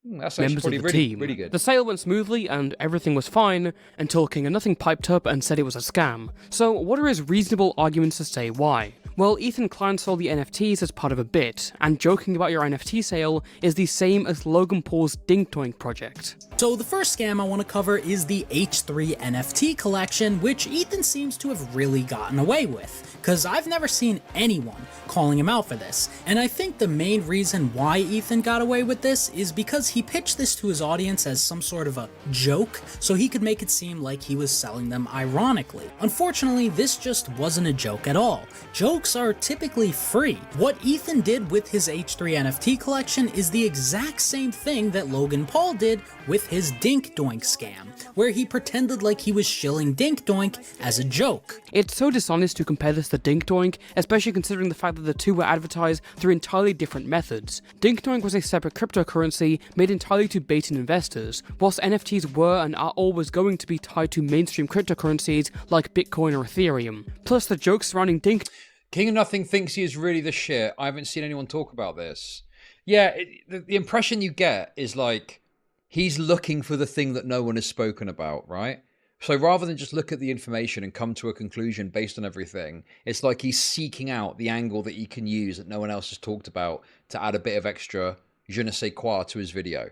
That's actually members of probably the really, team. really good. The sale went smoothly and everything was fine until King of Nothing piped up and said it was a scam. So what are his reasonable arguments to say why? Well, Ethan Klein sold the NFTs as part of a bit, and joking about your NFT sale is the same as Logan Paul's Dink Doink project. So the first scam I want to cover is the H3 NFT collection, which Ethan seems to have really gotten away with, because I've never seen anyone calling him out for this. And I think the main reason why Ethan got away with this is because he pitched this to his audience as some sort of a joke, so he could make it seem like he was selling them ironically. Unfortunately, this just wasn't a joke at all. Jokes are typically free. What Ethan did with his H3 NFT collection is the exact same thing that Logan Paul did with his Dink Doink scam, where he pretended like he was shilling Dink Doink as a joke. It's so dishonest to compare this to Dink Doink, especially considering the fact that the two were advertised through entirely different methods. Dink Doink was a separate cryptocurrency made entirely to bait in investors, whilst NFTs were and are always going to be tied to mainstream cryptocurrencies like Bitcoin or Ethereum. Plus, the jokes surrounding Dink... King of Nothing thinks he is really the shit. I haven't seen anyone talk about this. Yeah, the impression you get is like he's looking for the thing that no one has spoken about, right? So rather than just look at the information and come to a conclusion based on everything, it's like he's seeking out the angle that he can use that no one else has talked about to add a bit of extra je ne sais quoi to his video.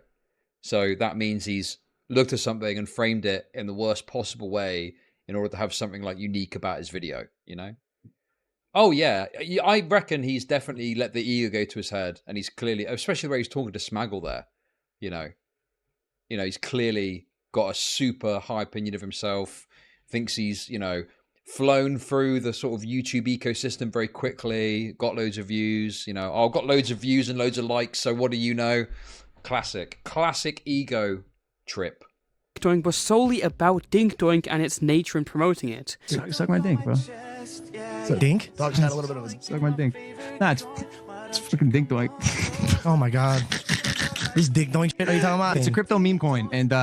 So that means he's looked at something and framed it in the worst possible way in order to have something like unique about his video, you know? Oh yeah, I reckon he's definitely let the ego go to his head, and he's clearly, especially where he's talking to Smaggle there, you know, he's clearly got a super high opinion of himself, thinks he's, flown through the sort of YouTube ecosystem very quickly, got loads of views, I've got loads of views and loads of likes, so what do you know? Classic ego trip. Doink was solely about Dink Doink and its nature in promoting it. Suck my dink, bro. Dink? Dog's had a little bit of a... Suck my dink. Nah, it's freaking Dink Doink. Oh my god. This Dink Doink shit are you talking about? It's a crypto meme coin, and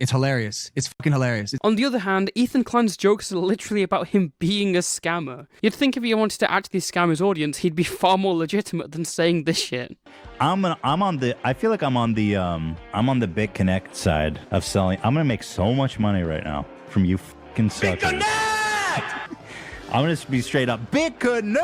it's hilarious. It's fucking hilarious. On the other hand, Ethan Klein's jokes are literally about him being a scammer. You'd think if he wanted to actually scam his audience, he'd be far more legitimate than saying this shit. I feel like I'm on the Bit Connect side of selling. I'm gonna make so much money right now from you fucking suckers. Bit Connect! I'm gonna be straight up Bit Connect!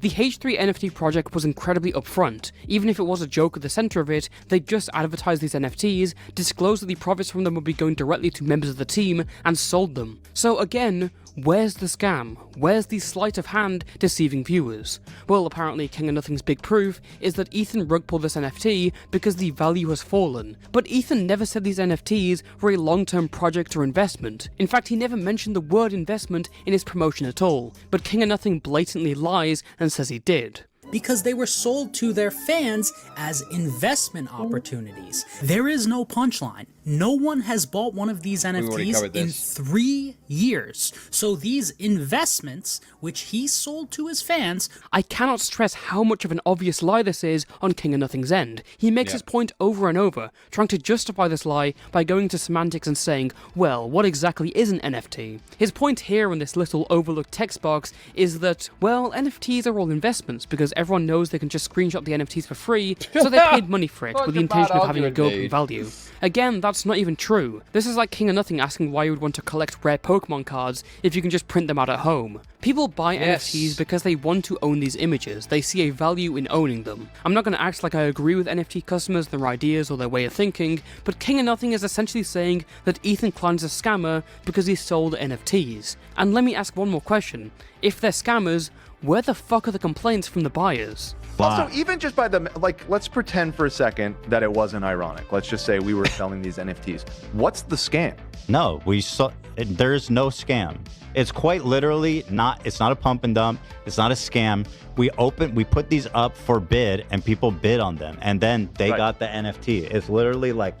The H3 NFT project was incredibly upfront. Even if it was a joke at the center of it, they just advertised these NFTs, disclosed that the profits from them would be going directly to members of the team, and sold them. So again, where's the scam? Where's the sleight of hand deceiving viewers? Well, apparently King of Nothing's big proof is that Ethan rug pulled this NFT because the value has fallen. But Ethan never said these NFTs were a long-term project or investment. In fact, he never mentioned the word investment in his promotion at all. But King of Nothing blatantly lies and says he did. Because they were sold to their fans as investment opportunities. There is no punchline. No one has bought one of these NFTs in 3 years. So these investments, which he sold to his fans... I cannot stress how much of an obvious lie this is on King of Nothing's end. He makes his point over and over, trying to justify this lie by going to semantics and saying, well, what exactly is an NFT? His point here in this little overlooked text box is that, well, NFTs are all investments because everyone knows they can just screenshot the NFTs for free, so they paid money for it with the intention of having a go-up value. Again, that's not even true. This is like King of Nothing asking why you would want to collect rare Pokemon cards if you can just print them out at home. People buy NFTs because they want to own these images. They see a value in owning them. I'm not going to act like I agree with NFT customers, their ideas, or their way of thinking, but King of Nothing is essentially saying that Ethan Klein's a scammer because he sold NFTs. And let me ask one more question. If they're scammers, where the fuck are the complaints from the buyers? Also, even just by the, let's pretend for a second that it wasn't ironic. Let's just say we were selling these NFTs. What's the scam? No, there's no scam. It's quite literally it's not a pump and dump. It's not a scam. We put these up for bid and people bid on them. And then they got the NFT. It's literally like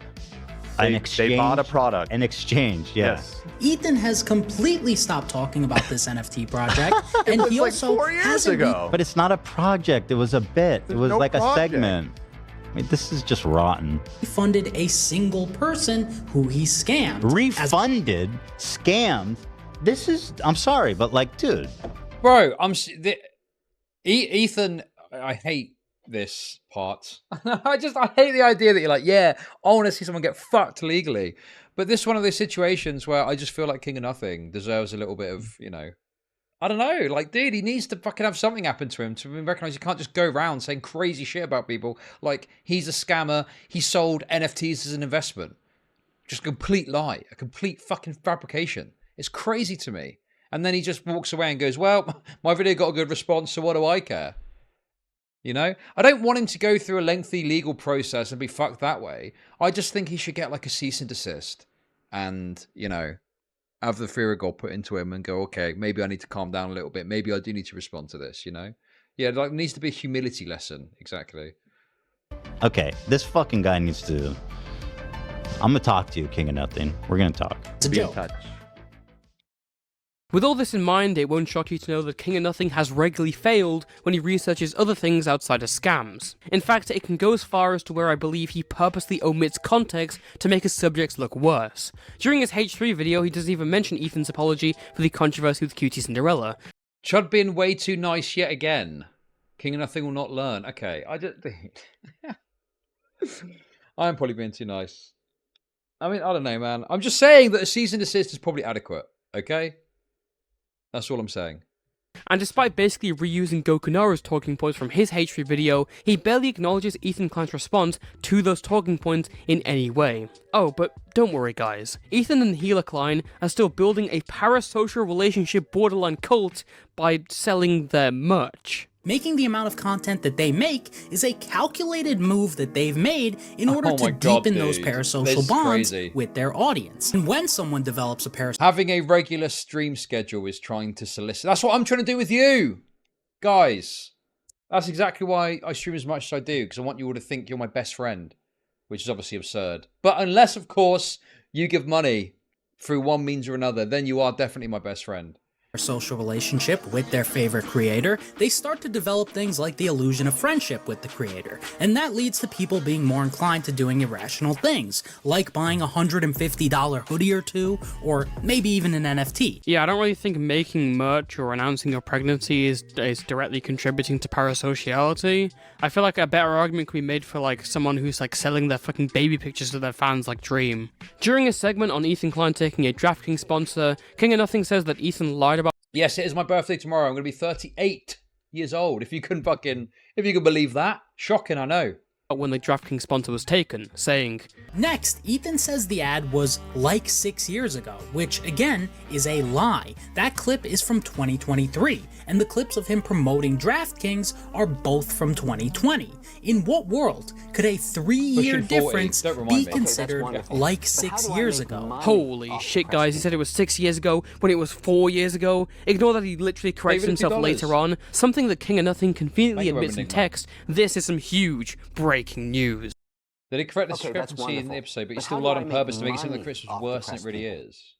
an exchange. They bought a product. An exchange, yes. Ethan has completely stopped talking about this NFT project, and he also 4 years ago. But it's not a project. It was a bit. It was like a segment. I mean, this is just rotten. He funded a single person who he scammed. Refunded? Scammed? This is... I'm sorry, but dude. Bro, Ethan, I hate this part. I hate the idea that you're like, yeah, I want to see someone get fucked legally. But this is one of those situations where I just feel like King of Nothing deserves a little bit of, I don't know, dude, he needs to fucking have something happen to him to recognize you can't just go around saying crazy shit about people. Like, he's a scammer, he sold NFTs as an investment. Just a complete lie, a complete fucking fabrication. It's crazy to me. And then he just walks away and goes, well, my video got a good response, so what do I care? I don't want him to go through a lengthy legal process and be fucked that way. I just think he should get a cease and desist and, have the fear of God put into him and go, okay, maybe I need to calm down a little bit. Maybe I do need to respond to this, Yeah, it needs to be a humility lesson. Exactly. Okay, this fucking guy needs to... I'm gonna talk to you, King of Nothing. We're gonna talk. It's a joke. With all this in mind, it won't shock you to know that King of Nothing has regularly failed when he researches other things outside of scams. In fact, it can go as far as to where I believe he purposely omits context to make his subjects look worse. During his H3 video, he doesn't even mention Ethan's apology for the controversy with Cutie Cinderella. Chud being way too nice yet again. King of Nothing will not learn. Okay, I just... I'm probably being too nice. I mean, I don't know, man. I'm just saying that a cease and desist is probably adequate, okay? That's all I'm saying. And despite basically reusing Gokunaru's talking points from his H3 video, he barely acknowledges Ethan Klein's response to those talking points in any way. Oh, but don't worry guys, Ethan and Healer Klein are still building a parasocial relationship borderline cult by selling their merch. Making the amount of content that they make is a calculated move that they've made in order to deepen those parasocial bonds with their audience. And when someone develops a parasocial... Having a regular stream schedule is trying to solicit... That's what I'm trying to do with you! Guys. That's exactly why I stream as much as I do, because I want you all to think you're my best friend. Which is obviously absurd. But unless, of course, you give money through one means or another, then you are definitely my best friend. Social relationship with their favorite creator, they start to develop things like the illusion of friendship with the creator, and that leads to people being more inclined to doing irrational things, like buying a $150 hoodie or two, or maybe even an NFT. Yeah, I don't really think making merch or announcing your pregnancy is directly contributing to parasociality. I feel like a better argument could be made for like someone who's like selling their fucking baby pictures to their fans like Dream. During a segment on Ethan Klein taking a DraftKings sponsor, King of Nothing says that Ethan lied about... Yes, it is my birthday tomorrow. I'm going to be 38 years old. If you can believe that. Shocking, I know. When the DraftKings sponsor was taken, saying... Next, Ethan says the ad was like 6 years ago, which again is a lie. That clip is from 2023, and the clips of him promoting DraftKings are both from 2020. In what world could a 3-year difference be considered like 6 years ago? Holy shit, guys, he said it was 6 years ago when it was 4 years ago. Ignore that he literally corrects himself later on. Something that King of Nothing conveniently admits in text. This is some huge breaking news. They did correct the discrepancy in the episode, but he still lied on purpose to make it seem like Chris was worse than it really is.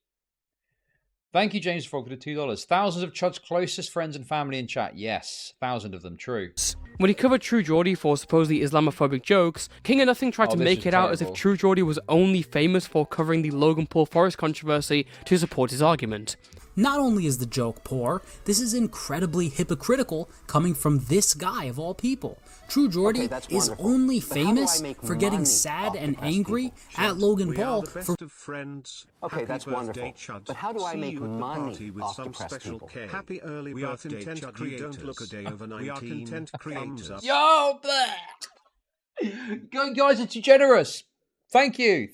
Thank you, James Frog, for the $2. Thousands of Chud's closest friends and family in chat. Yes, 1,000 of them, true. When he covered True Geordie for supposedly Islamophobic jokes, King of Nothing tried to make it out as if True Geordie was only famous for covering the Logan Paul Forest controversy to support his argument. Not only is the joke poor, this is incredibly hypocritical coming from this guy of all people. True Geordie is only famous for getting sad and angry at Logan Paul for... Okay, that's wonderful. But how do I make money off depressed people? Happy early birthday, Chud. You don't look a day over 19. We are content creators. Yo, guys are too generous. Thank you.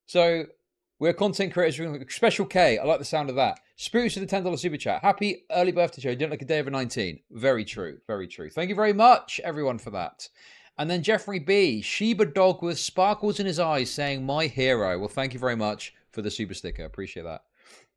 So... we're content creators. Special K. I like the sound of that. Spooks with the $10 super chat. Happy early birthday show. You don't like a day over 19. Very true. Very true. Thank you very much, everyone, for that. And then Jeffrey B. Shiba dog with sparkles in his eyes saying, my hero. Well, thank you very much for the super sticker. Appreciate that.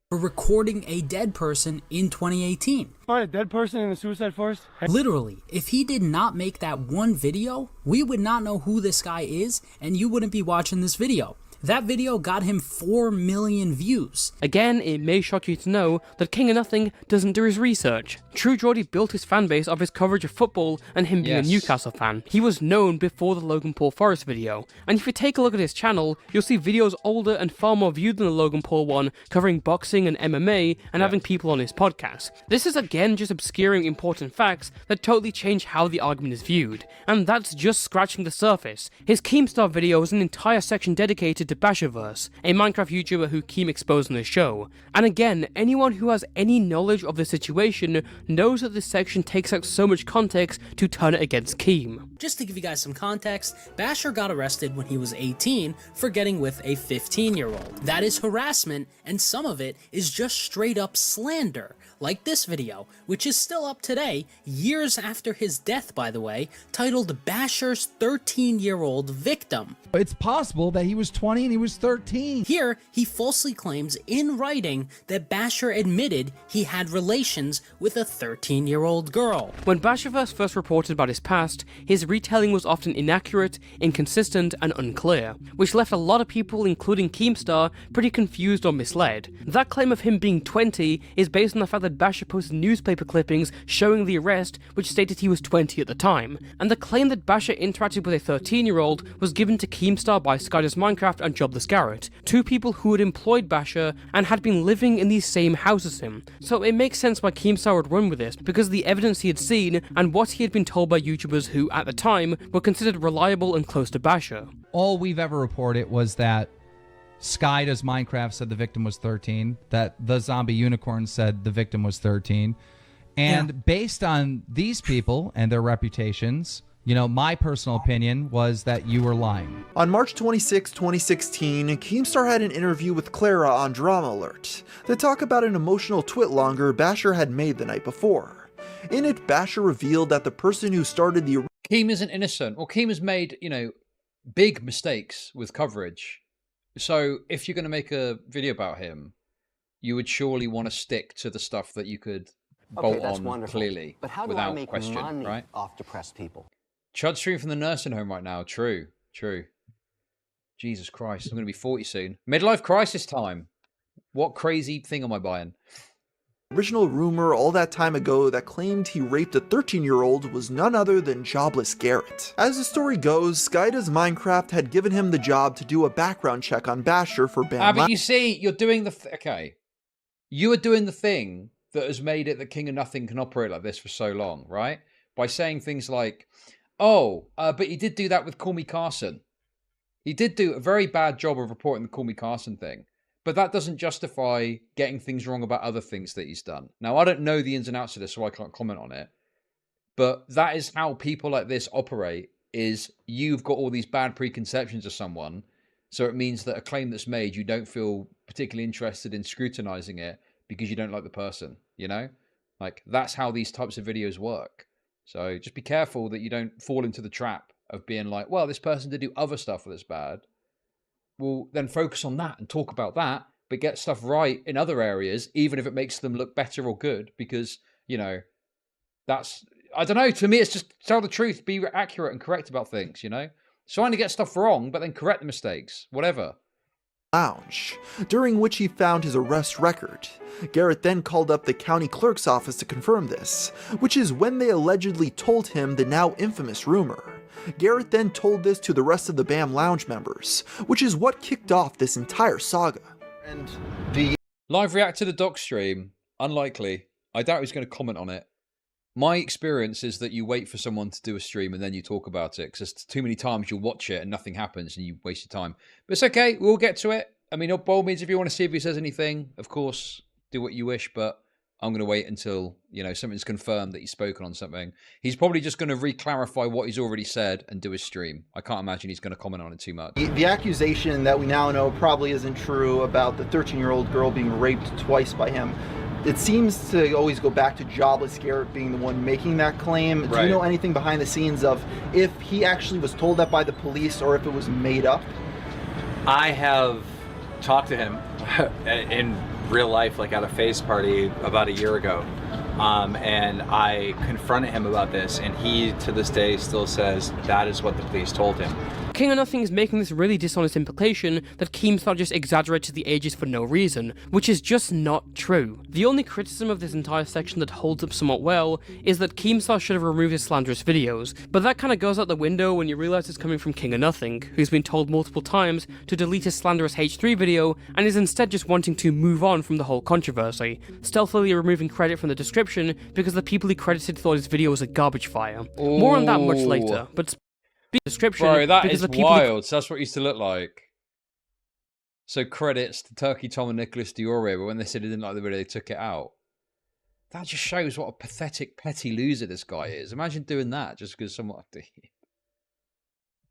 For recording a dead person in 2018. Find a dead person in the suicide forest? Literally, if he did not make that one video, we would not know who this guy is, and you wouldn't be watching this video. That video got him 4 million views. Again, it may shock you to know that King of Nothing doesn't do his research. True Geordie built his fanbase off his coverage of football and him being a Newcastle fan. He was known before the Logan Paul Forest video. And if you take a look at his channel, you'll see videos older and far more viewed than the Logan Paul one, covering boxing and MMA and having people on his podcast. This is again just obscuring important facts that totally change how the argument is viewed. And that's just scratching the surface. His Keemstar video is an entire section dedicated to Basherverse, a Minecraft YouTuber who Keem exposed on his show. And again, anyone who has any knowledge of the situation knows that this section takes out so much context to turn it against Keem. Just to give you guys some context, Basher got arrested when he was 18 for getting with a 15-year-old. That is harassment, and some of it is just straight up slander, like this video, which is still up today, years after his death by the way, titled Basher's 13-year-old victim. It's possible that he was 20 and he was 13. Here, he falsely claims in writing that Basher admitted he had relations with a 13-year-old girl. When Basherverse first reported about his past, his retelling was often inaccurate, inconsistent, and unclear, which left a lot of people, including Keemstar, pretty confused or misled. That claim of him being 20 is based on the fact that Basher posted newspaper clippings showing the arrest, which stated he was 20 at the time, and the claim that Basher interacted with a 13-year-old was given to Keem Keemstar by Skydoes Minecraft and Jobless Garrett, two people who had employed Basher and had been living in the same house as him. So it makes sense why Keemstar would run with this, because of the evidence he had seen and what he had been told by YouTubers who, at the time, were considered reliable and close to Basher. All we've ever reported was that Skydoes Minecraft said the victim was 13, that the Zombie Unicorn said the victim was 13, and based on these people and their reputations, you know, my personal opinion was that you were lying. On March 26, 2016, Keemstar had an interview with Clara on Drama Alert to talk about an emotional twitlonger Basher had made the night before. In it, Basher revealed that the person who started the... Keem isn't innocent. Well, Keem has made, you know, big mistakes with coverage. So if you're going to make a video about him, you would surely want to stick to the stuff that you could bolt that's on wonderful. clearly, But how do without I make question, money right? off depressed people? Chud stream from the nursing home right now. True. Jesus Christ, I'm going to be 40 soon. Midlife crisis time. What crazy thing am I buying? Original rumor all that time ago that claimed he raped a 13-year-old was none other than Jobless Garrett. As the story goes, Skydoes Minecraft had given him the job to do a background check on Basher for ban. But you see, you're doing the... okay. You are doing the thing that has made it that King of Nothing can operate like this for so long, right? By saying things like, oh, but he did do that with Call Me Carson. He did do a very bad job of reporting the Call Me Carson thing. But that doesn't justify getting things wrong about other things that he's done. Now, I don't know the ins and outs of this, so I can't comment on it. But that is how people like this operate, is you've got all these bad preconceptions of someone, so it means that a claim that's made, you don't feel particularly interested in scrutinizing it because you don't like the person, you know? Like, that's how these types of videos work. So just be careful that you don't fall into the trap of being like, well, this person did do other stuff that's bad. Well, then focus on that and talk about that, but get stuff right in other areas, even if it makes them look better or good, because, you know, that's, I don't know, to me, it's just tell the truth, be accurate and correct about things, you know? It's fine to get stuff wrong, but then correct the mistakes, whatever. Lounge, during which he found his arrest record. Garrett then called up the county clerk's office to confirm this, which is when they allegedly told him the now infamous rumor. Garrett then told this to the rest of the BAM Lounge members, which is what kicked off this entire saga. And the live react to the doc stream, unlikely. I doubt he's going to comment on it. My experience is that you wait for someone to do a stream and then you talk about it, because there's too many times you'll watch it and nothing happens and you waste your time. But it's okay, we'll get to it. I mean, by all means, if you want to see if he says anything, of course, do what you wish, but I'm going to wait until, you know, something's confirmed that he's spoken on something. He's probably just going to re-clarify what he's already said and do his stream. I can't imagine he's going to comment on it too much. The accusation that we now know probably isn't true about the 13-year-old girl being raped twice by him. It seems to always go back to Jobless Garrett being the one making that claim. Right. Do you know anything behind the scenes of if he actually was told that by the police or if it was made up? I have talked to him in real life, like at a face party about a year ago. And I confronted him about this, and he, to this day, still says that is what the police told him. King of Nothing is making this really dishonest implication that Keemstar just exaggerated the ages for no reason, which is just not true. The only criticism of this entire section that holds up somewhat well is that Keemstar should have removed his slanderous videos, but that kind of goes out the window when you realize it's coming from King of Nothing, who's been told multiple times to delete his slanderous H3 video and is instead just wanting to move on from the whole controversy, stealthily removing credit from the description because the people he credited thought his video was a garbage fire. Ooh. More on that much later, but description. Bro, that because is the people wild. So that's what it used to look like. So credits to Turkey Tom and Nicholas Diore, but when they said they didn't like the video, they took it out. That just shows what a pathetic, petty loser this guy is. Imagine doing that just because someone...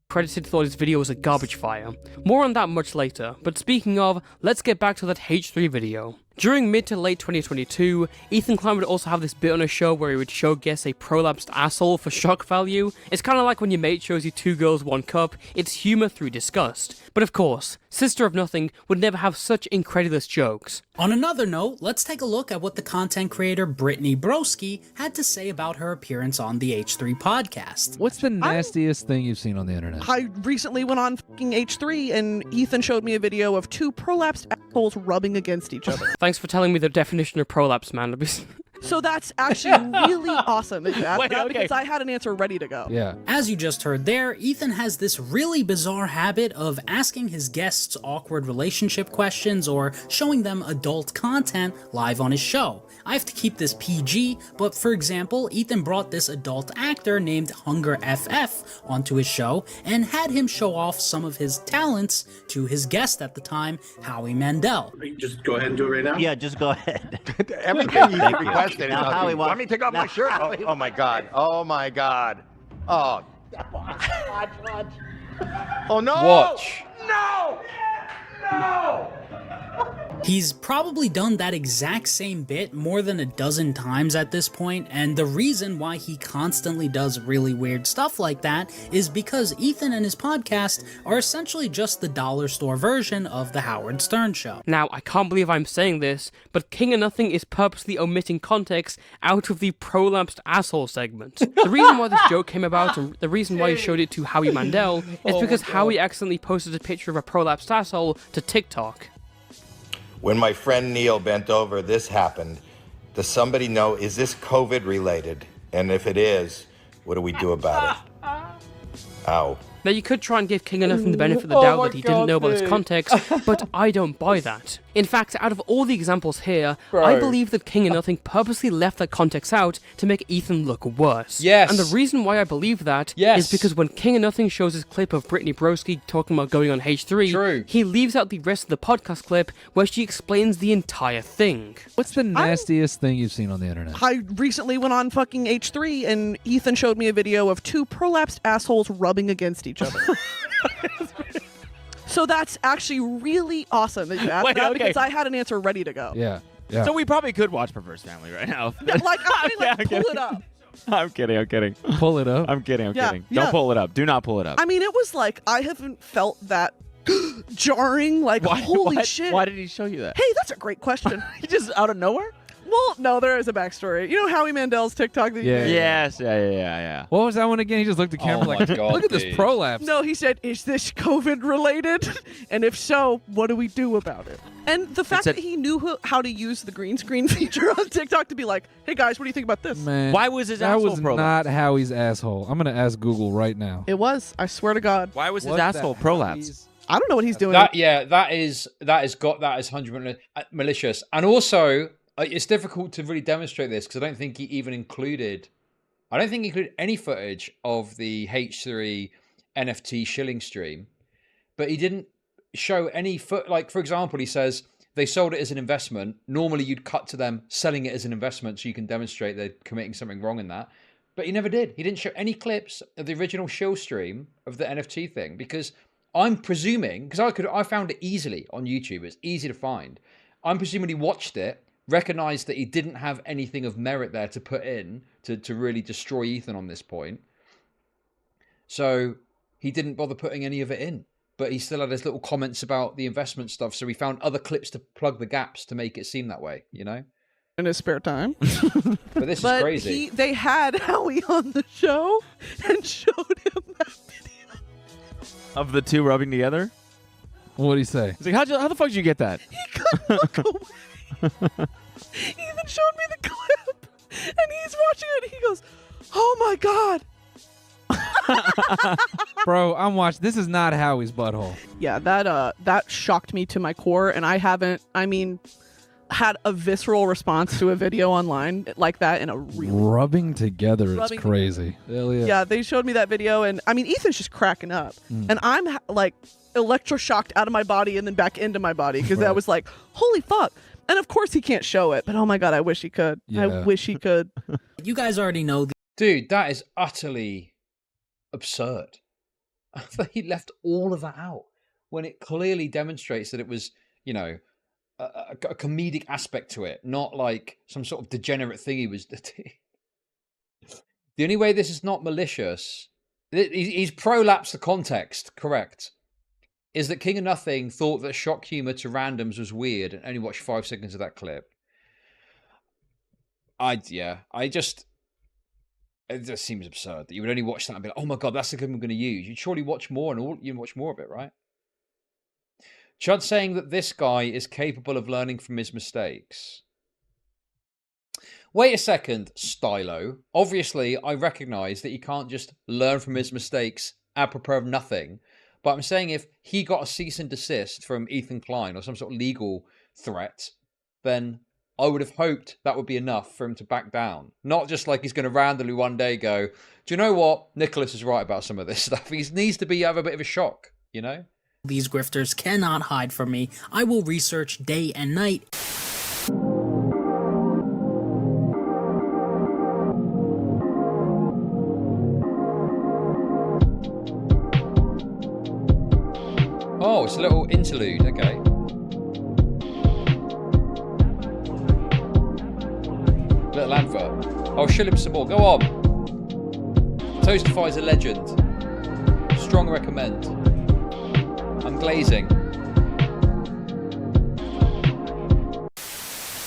credited thought his video was a garbage fire. More on that much later, but speaking of, let's get back to that H3 video. During mid to late 2022, Ethan Klein would also have this bit on a show where he would show guests a prolapsed asshole for shock value. It's kind of like when your mate shows you 2 girls, 1 cup, it's humour through disgust. But of course, Sister of Nothing would never have such incredulous jokes. On another note, let's take a look at what the content creator Brittany Broski had to say about her appearance on the H3 podcast. What's the nastiest thing you've seen on the internet? I recently went on fucking H3 and Ethan showed me a video of 2 prolapsed assholes rubbing against each other. Thanks for telling me the definition of prolapse, man. So that's actually really awesome that you asked Wait, that okay. because I had an answer ready to go. Yeah. As you just heard there, Ethan has this really bizarre habit of asking his guests awkward relationship questions or showing them adult content live on his show. I have to keep this PG, but for example, Ethan brought this adult actor named Hunger FF onto his show and had him show off some of his talents to his guest at the time, Howie Mandel. Just go ahead and do it right now? Yeah, just go ahead. Everything you Thank you. requested. Now, is Howie, let me take off my shirt. Oh my God. Oh my God. Oh. Oh no. Watch. No. No. He's probably done that exact same bit more than a dozen times at this point, and the reason why he constantly does really weird stuff like that is because Ethan and his podcast are essentially just the dollar store version of the Howard Stern Show. Now, I can't believe I'm saying this, but King of Nothing is purposely omitting context out of the prolapsed asshole segment. The reason why this joke came about and the reason why he showed it to Howie Mandel is because Howie accidentally posted a picture of a prolapsed asshole to TikTok. When my friend Neil bent over, this happened. Does somebody know, is this COVID related? And if it is, what do we do about it? Ow. Now, you could try and give King of Nothing the benefit of the doubt that he didn't know about this context, but I don't buy that. In fact, out of all the examples here, I believe that King of Nothing purposely left that context out to make Ethan look worse. Yes. And the reason why I believe that is because when King of Nothing shows his clip of Brittany Broski talking about going on H3, he leaves out the rest of the podcast clip where she explains the entire thing. What's the nastiest thing you've seen on the internet? I recently went on fucking H3 and Ethan showed me a video of two prolapsed assholes rubbing against each other. So that's actually really awesome that you asked Wait, that okay. because I had an answer ready to go. Yeah. Yeah. So we probably could watch Perverse Family right now. Like, I mean, like, I'm pull kidding. it up. I'm kidding. Pull it up. I'm kidding. Yeah, Don't yeah. pull it up. Do not pull it up. I mean, it was like, I haven't felt that jarring. Like, holy shit. Why did he show you that? Hey, that's a great question. He just out of nowhere? Well, no, there is a backstory. You know Howie Mandel's TikTok that you made? Yes. Yeah. What was that one again? He just looked at the camera like, look at this prolapse. No, he said, is this COVID related? And if so, what do we do about it? And the fact that he knew how to use the green screen feature on TikTok to be like, hey guys, what do you think about this? Man, Why was his that asshole was prolapsed? not Howie's asshole. I'm gonna ask Google right now. It was. I swear to God. Why was his What the asshole prolapsed? I don't know what he's doing. That is 100% malicious, and also it's difficult to really demonstrate this because I don't think he included any footage of the H3 NFT shilling stream, but he didn't show any like, for example, he says they sold it as an investment. Normally you'd cut to them selling it as an investment so you can demonstrate they're committing something wrong in that. But he never did. He didn't show any clips of the original shill stream of the NFT thing because I'm presuming, because I found it easily on YouTube, it's easy to find. I'm presuming he watched it, recognized that he didn't have anything of merit there to put in to really destroy Ethan on this point. So he didn't bother putting any of it in. But he still had his little comments about the investment stuff, so he found other clips to plug the gaps to make it seem that way, you know? In his spare time. But this is crazy. They had Howie on the show and showed him that video. Of the two rubbing together? What did he say? He's like, how the fuck did you get that? He couldn't look away. Ethan showed me the clip, and he's watching it, and he goes, oh my God. Bro, I'm watching. This is not Howie's butthole. Yeah, that shocked me to my core, and I haven't, had a visceral response to a video online like that in a really... Rubbing together is Rubbing crazy. Hell yeah. Yeah, they showed me that video, and Ethan's just cracking up. And I'm like electroshocked out of my body and then back into my body because I was like, holy fuck. And of course he can't show it, but oh my God, I wish he could. Yeah. I wish he could. You guys already know Dude, that is utterly absurd. He left all of that out when it clearly demonstrates that it was, you know, a comedic aspect to it, not like some sort of degenerate thing he was. The only way this is not malicious, he's prolapsed the context, correct, is that King of Nothing thought that shock humor to randoms was weird and only watched 5 seconds of that clip. It just seems absurd that you would only watch that and be like, oh my God, that's the clip I'm going to use. You'd surely watch more and you'd watch more of it, right? Chud saying that this guy is capable of learning from his mistakes. Wait a second, Stylo. Obviously, I recognise that you can't just learn from his mistakes apropos of nothing. But I'm saying if he got a cease and desist from Ethan Klein or some sort of legal threat, then I would have hoped that would be enough for him to back down. Not just like he's going to randomly one day go, do you know what? Nicholas is right about some of this stuff. He needs to have a bit of a shock, you know? These grifters cannot hide from me. I will research day and night. Oh, it's a little interlude, okay. Little advert. I'll shill him some more. Go on. Toastify's a legend. Strong recommend. I'm glazing.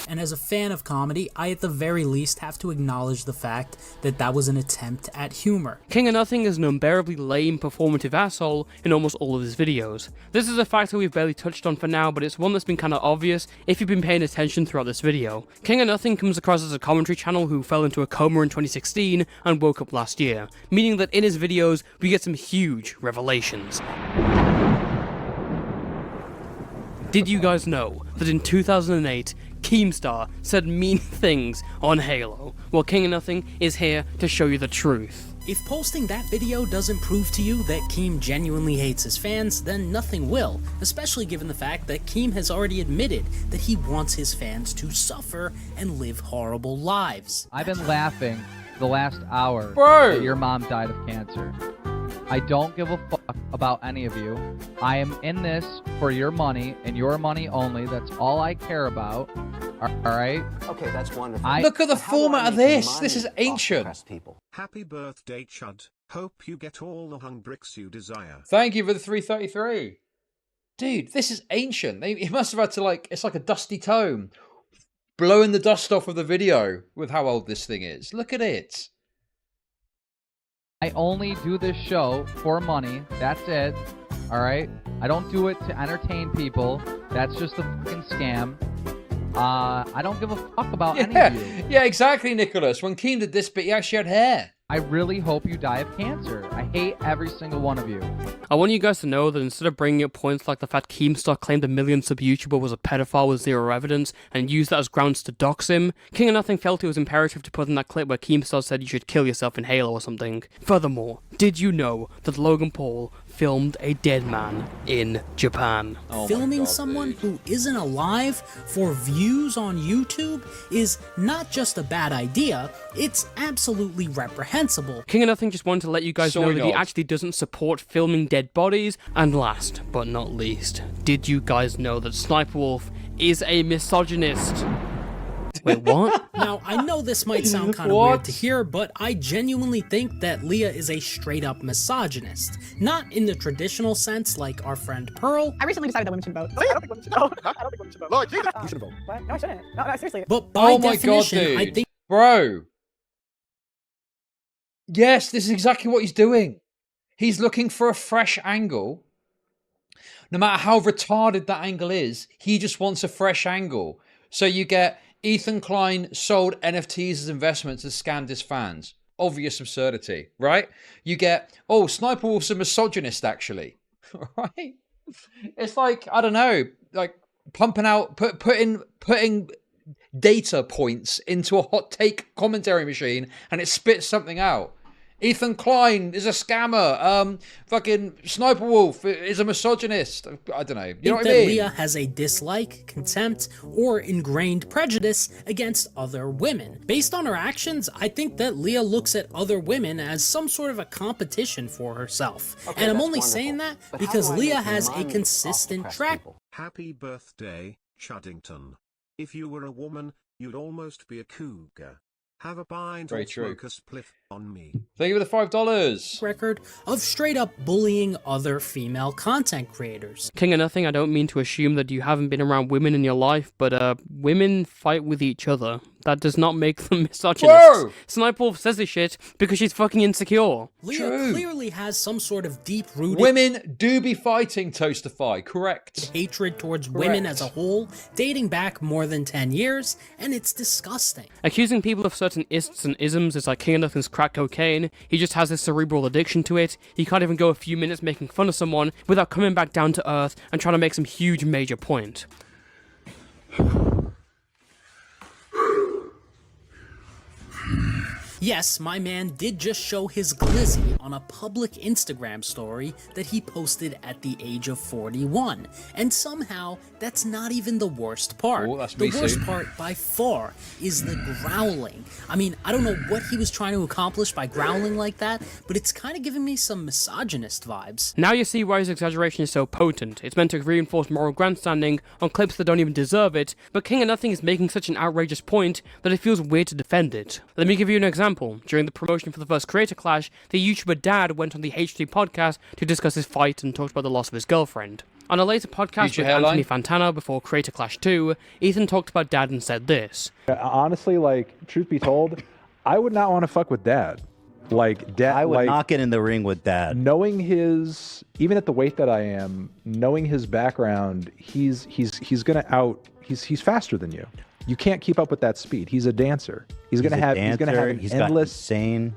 And as a fan of comedy, I at the very least have to acknowledge the fact that that was an attempt at humor. King of Nothing is an unbearably lame, performative asshole in almost all of his videos. This is a factor we've barely touched on for now, but it's one that's been kinda obvious if you've been paying attention throughout this video. King of Nothing comes across as a commentary channel who fell into a coma in 2016 and woke up last year, meaning that in his videos we get some huge revelations. Did you guys know that in 2008, Keemstar said mean things on Halo? Well, King of Nothing is here to show you the truth. If posting that video doesn't prove to you that Keem genuinely hates his fans, then nothing will, especially given the fact that Keem has already admitted that he wants his fans to suffer and live horrible lives. I've been laughing the last hour Bro! that your mom died of cancer. I don't give a fuck about any of you. I am in this for your money and your money only. That's all I care about. Alright? Okay, that's wonderful. Look at the format of this. This is ancient. Happy birthday, Chud. Hope you get all the hung bricks you desire. Thank you for the 333. Dude, this is ancient. He must have had to, like, it's like a dusty tome. Blowing the dust off of the video with how old this thing is. Look at it. I only do this show for money. That's it. Alright? I don't do it to entertain people. That's just a fucking scam. I don't give a fuck about any of you. Yeah, exactly, Nicholas. When Keem did this bit, he actually had hair. I really hope you die of cancer. I hate every single one of you. I want you guys to know that instead of bringing up points like the fact Keemstar claimed a million sub-YouTuber was a pedophile with zero evidence and used that as grounds to dox him, King of Nothing felt it was imperative to put in that clip where Keemstar said you should kill yourself in Halo or something. Furthermore, did you know that Logan Paul filmed a dead man in Japan? Filming someone who isn't alive for views on YouTube is not just a bad idea, it's absolutely reprehensible. King of Nothing just wanted to let you guys know that he actually doesn't support filming dead bodies. And last but not least, did you guys know that Sniper Wolf is a misogynist? Wait, what? Now, I know this might sound kind of weird to hear, but I genuinely think that Leah is a straight-up misogynist. Not in the traditional sense like our friend Pearl. I recently decided that women should vote. I don't think women should vote. I don't think women should vote. Lord Jesus, you should vote. What? No, I shouldn't. No, seriously. But by my definition, God, dude. I think... Bro. Yes, this is exactly what he's doing. He's looking for a fresh angle. No matter how retarded that angle is, he just wants a fresh angle. So you get Ethan Klein sold NFTs as investments and scammed his fans. Obvious absurdity, right? You get, oh, Sniper Wolf's a misogynist, actually. Right? It's like, I don't know, like pumping out, putting data points into a hot take commentary machine and it spits something out. Ethan Klein is a scammer. Fucking Sniper Wolf is a misogynist. I don't know. You know what I mean? Leah has a dislike, contempt, or ingrained prejudice against other women. Based on her actions, I think that Leah looks at other women as some sort of a competition for herself. Okay, and I'm that's only wonderful. saying that But because how do I Leah make has a money consistent off the track. Happy birthday, Chuddington. If you were a woman, you'd almost be a cougar. Have a bind Very or true. smoke a spliff. On me. Thank you for the $5. Record of straight up bullying other female content creators. King of Nothing, I don't mean to assume that you haven't been around women in your life, but women fight with each other. That does not make them misogynists. Whoa! Sniper says this shit because she's fucking insecure. Leah clearly has some sort of deep-rooted Women do be fighting, Toastify. Correct. hatred towards women as a whole, dating back more than 10 years, and it's disgusting. Accusing people of certain ists and isms is like King of Nothing's crack cocaine. He just has this cerebral addiction to it. He can't even go a few minutes making fun of someone without coming back down to earth and trying to make some huge major point. Yes, my man did just show his glizzy on a public Instagram story that he posted at the age of 41. And somehow, that's not even the worst part. Oh, that's the me worst soon. part by far is the growling. I mean, I don't know what he was trying to accomplish by growling like that, but it's kind of giving me some misogynist vibes. Now you see why his exaggeration is so potent. It's meant to reinforce moral grandstanding on clips that don't even deserve it, but King of Nothing is making such an outrageous point that it feels weird to defend it. Let me give you an example. During the promotion for the first Creator Clash, the YouTuber Dad went on the H3 podcast to discuss his fight and talked about the loss of his girlfriend. On a later podcast Future with hairline? Anthony Fantana before Creator Clash 2, Ethan talked about Dad and said this. Honestly, like, truth be told, I would not want to fuck with Dad. Like, Dad, I would like, not get in the ring with Dad. Knowing his, even at the weight that I am, knowing his background, he's faster than you. You can't keep up with that speed. He's a dancer. He's gonna have an He's endless got insane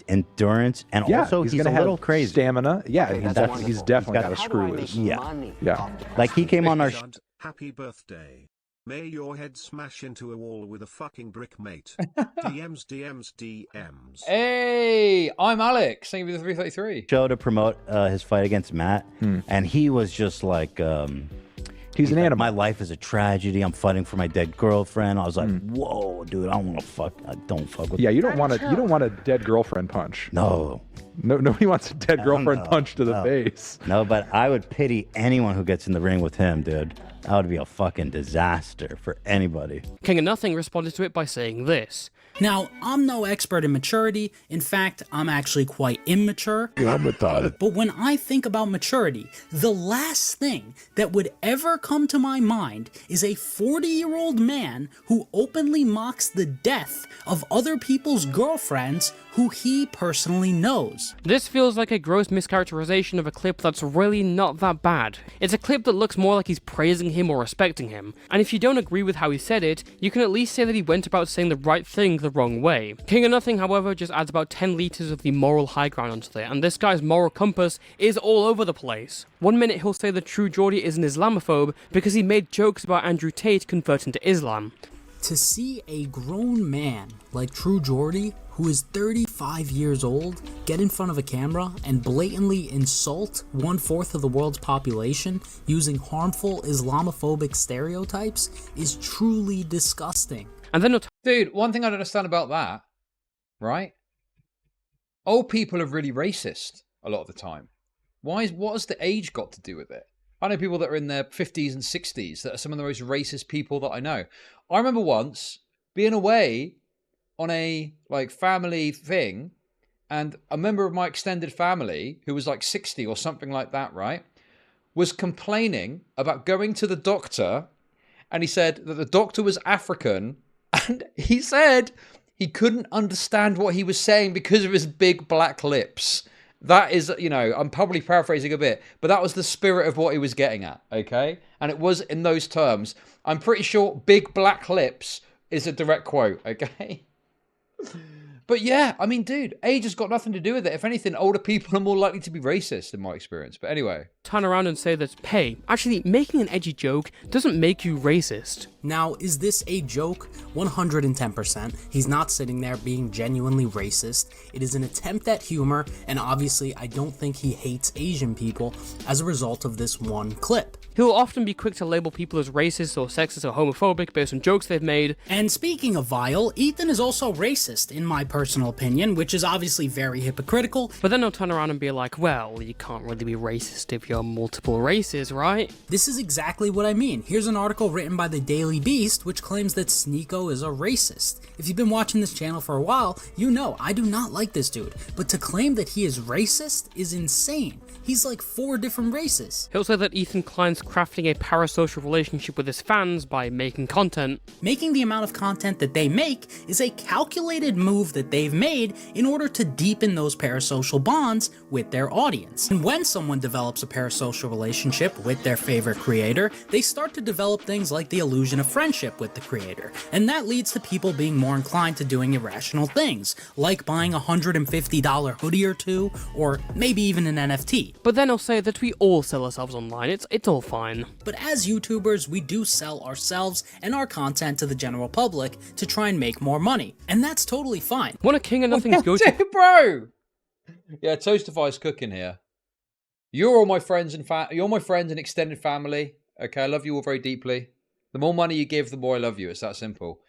endurance, and yeah, also he's gonna a have little crazy. Stamina. Yeah, Okay, he's definitely got a How do screw I loose. make Yeah, yeah. Like he came on our. Chud, happy birthday. May your head smash into a wall with a fucking brick, mate. DMs. Hey, I'm Alex. Thank you for the 333. Show to promote his fight against Matt, and he was just like, he's an animal. My life is a tragedy. I'm fighting for my dead girlfriend. I was like, whoa, dude, I don't want to fuck. I don't fuck with. Yeah, you don't want a dead girlfriend punch. No. Nobody wants a dead girlfriend punch to the face. No, but I would pity anyone who gets in the ring with him, dude. That would be a fucking disaster for anybody. King of Nothing responded to it by saying this. Now, I'm no expert in maturity. In fact, I'm actually quite immature. I'm retarded. But when I think about maturity, the last thing that would ever come to my mind is a 40-year-old man who openly mocks the death of other people's girlfriends who he personally knows. This feels like a gross mischaracterization of a clip that's really not that bad. It's a clip that looks more like he's praising him or respecting him, and if you don't agree with how he said it, you can at least say that he went about saying the right thing the wrong way. King of Nothing, however, just adds about 10 litres of the moral high ground onto it, and this guy's moral compass is all over the place. One minute he'll say that True Geordie is an Islamophobe because he made jokes about Andrew Tate converting to Islam. To see a grown man like True Geordie, who is 35 years old, get in front of a camera and blatantly insult 1/4 of the world's population using harmful Islamophobic stereotypes is truly disgusting. And then, dude, one thing I don't understand about that, right? Old people are really racist a lot of the time. What has the age got to do with it? I know people that are in their 50s and 60s that are some of the most racist people that I know. I remember once being away on a family thing, and a member of my extended family who was like 60 or something like that, right, was complaining about going to the doctor, and he said that the doctor was African, and he said he couldn't understand what he was saying because of his big black lips. That is, I'm probably paraphrasing a bit, but that was the spirit of what he was getting at, okay? And it was in those terms. I'm pretty sure big black lips is a direct quote, okay? But yeah, I mean, dude, age has got nothing to do with it. If anything, older people are more likely to be racist in my experience. But anyway. Turn around and say that, hey, actually making an edgy joke doesn't make you racist. Now, is this a joke? 110%. He's not sitting there being genuinely racist. It is an attempt at humor, and obviously I don't think he hates Asian people as a result of this one clip. He'll often be quick to label people as racist or sexist or homophobic based on jokes they've made. And speaking of vile, Ethan is also racist, in my personal opinion, which is obviously very hypocritical. But then he'll turn around and be like, well, you can't really be racist if you're multiple races, right? This is exactly what I mean. Here's an article written by the Daily Beast, which claims that Sneeko is a racist. If you've been watching this channel for a while, you know I do not like this dude, but to claim that he is racist is insane. He's like 4 different races. He'll say that Ethan Klein's crafting a parasocial relationship with his fans by making content. Making the amount of content that they make is a calculated move that they've made in order to deepen those parasocial bonds with their audience. And when someone develops a parasocial relationship with their favorite creator, they start to develop things like the illusion of friendship with the creator. And that leads to people being more inclined to doing irrational things, like buying a $150 hoodie or 2, or maybe even an NFT. But then he'll say that we all sell ourselves online, it's all fine. But as YouTubers, we do sell ourselves and our content to the general public to try and make more money, and that's totally fine. One of King of Nothing's go-to... Bro! Yeah, Toastify's cooking here. You're all my friends and you're my friends and extended family. Okay, I love you all very deeply. The more money you give, the more I love you. It's that simple.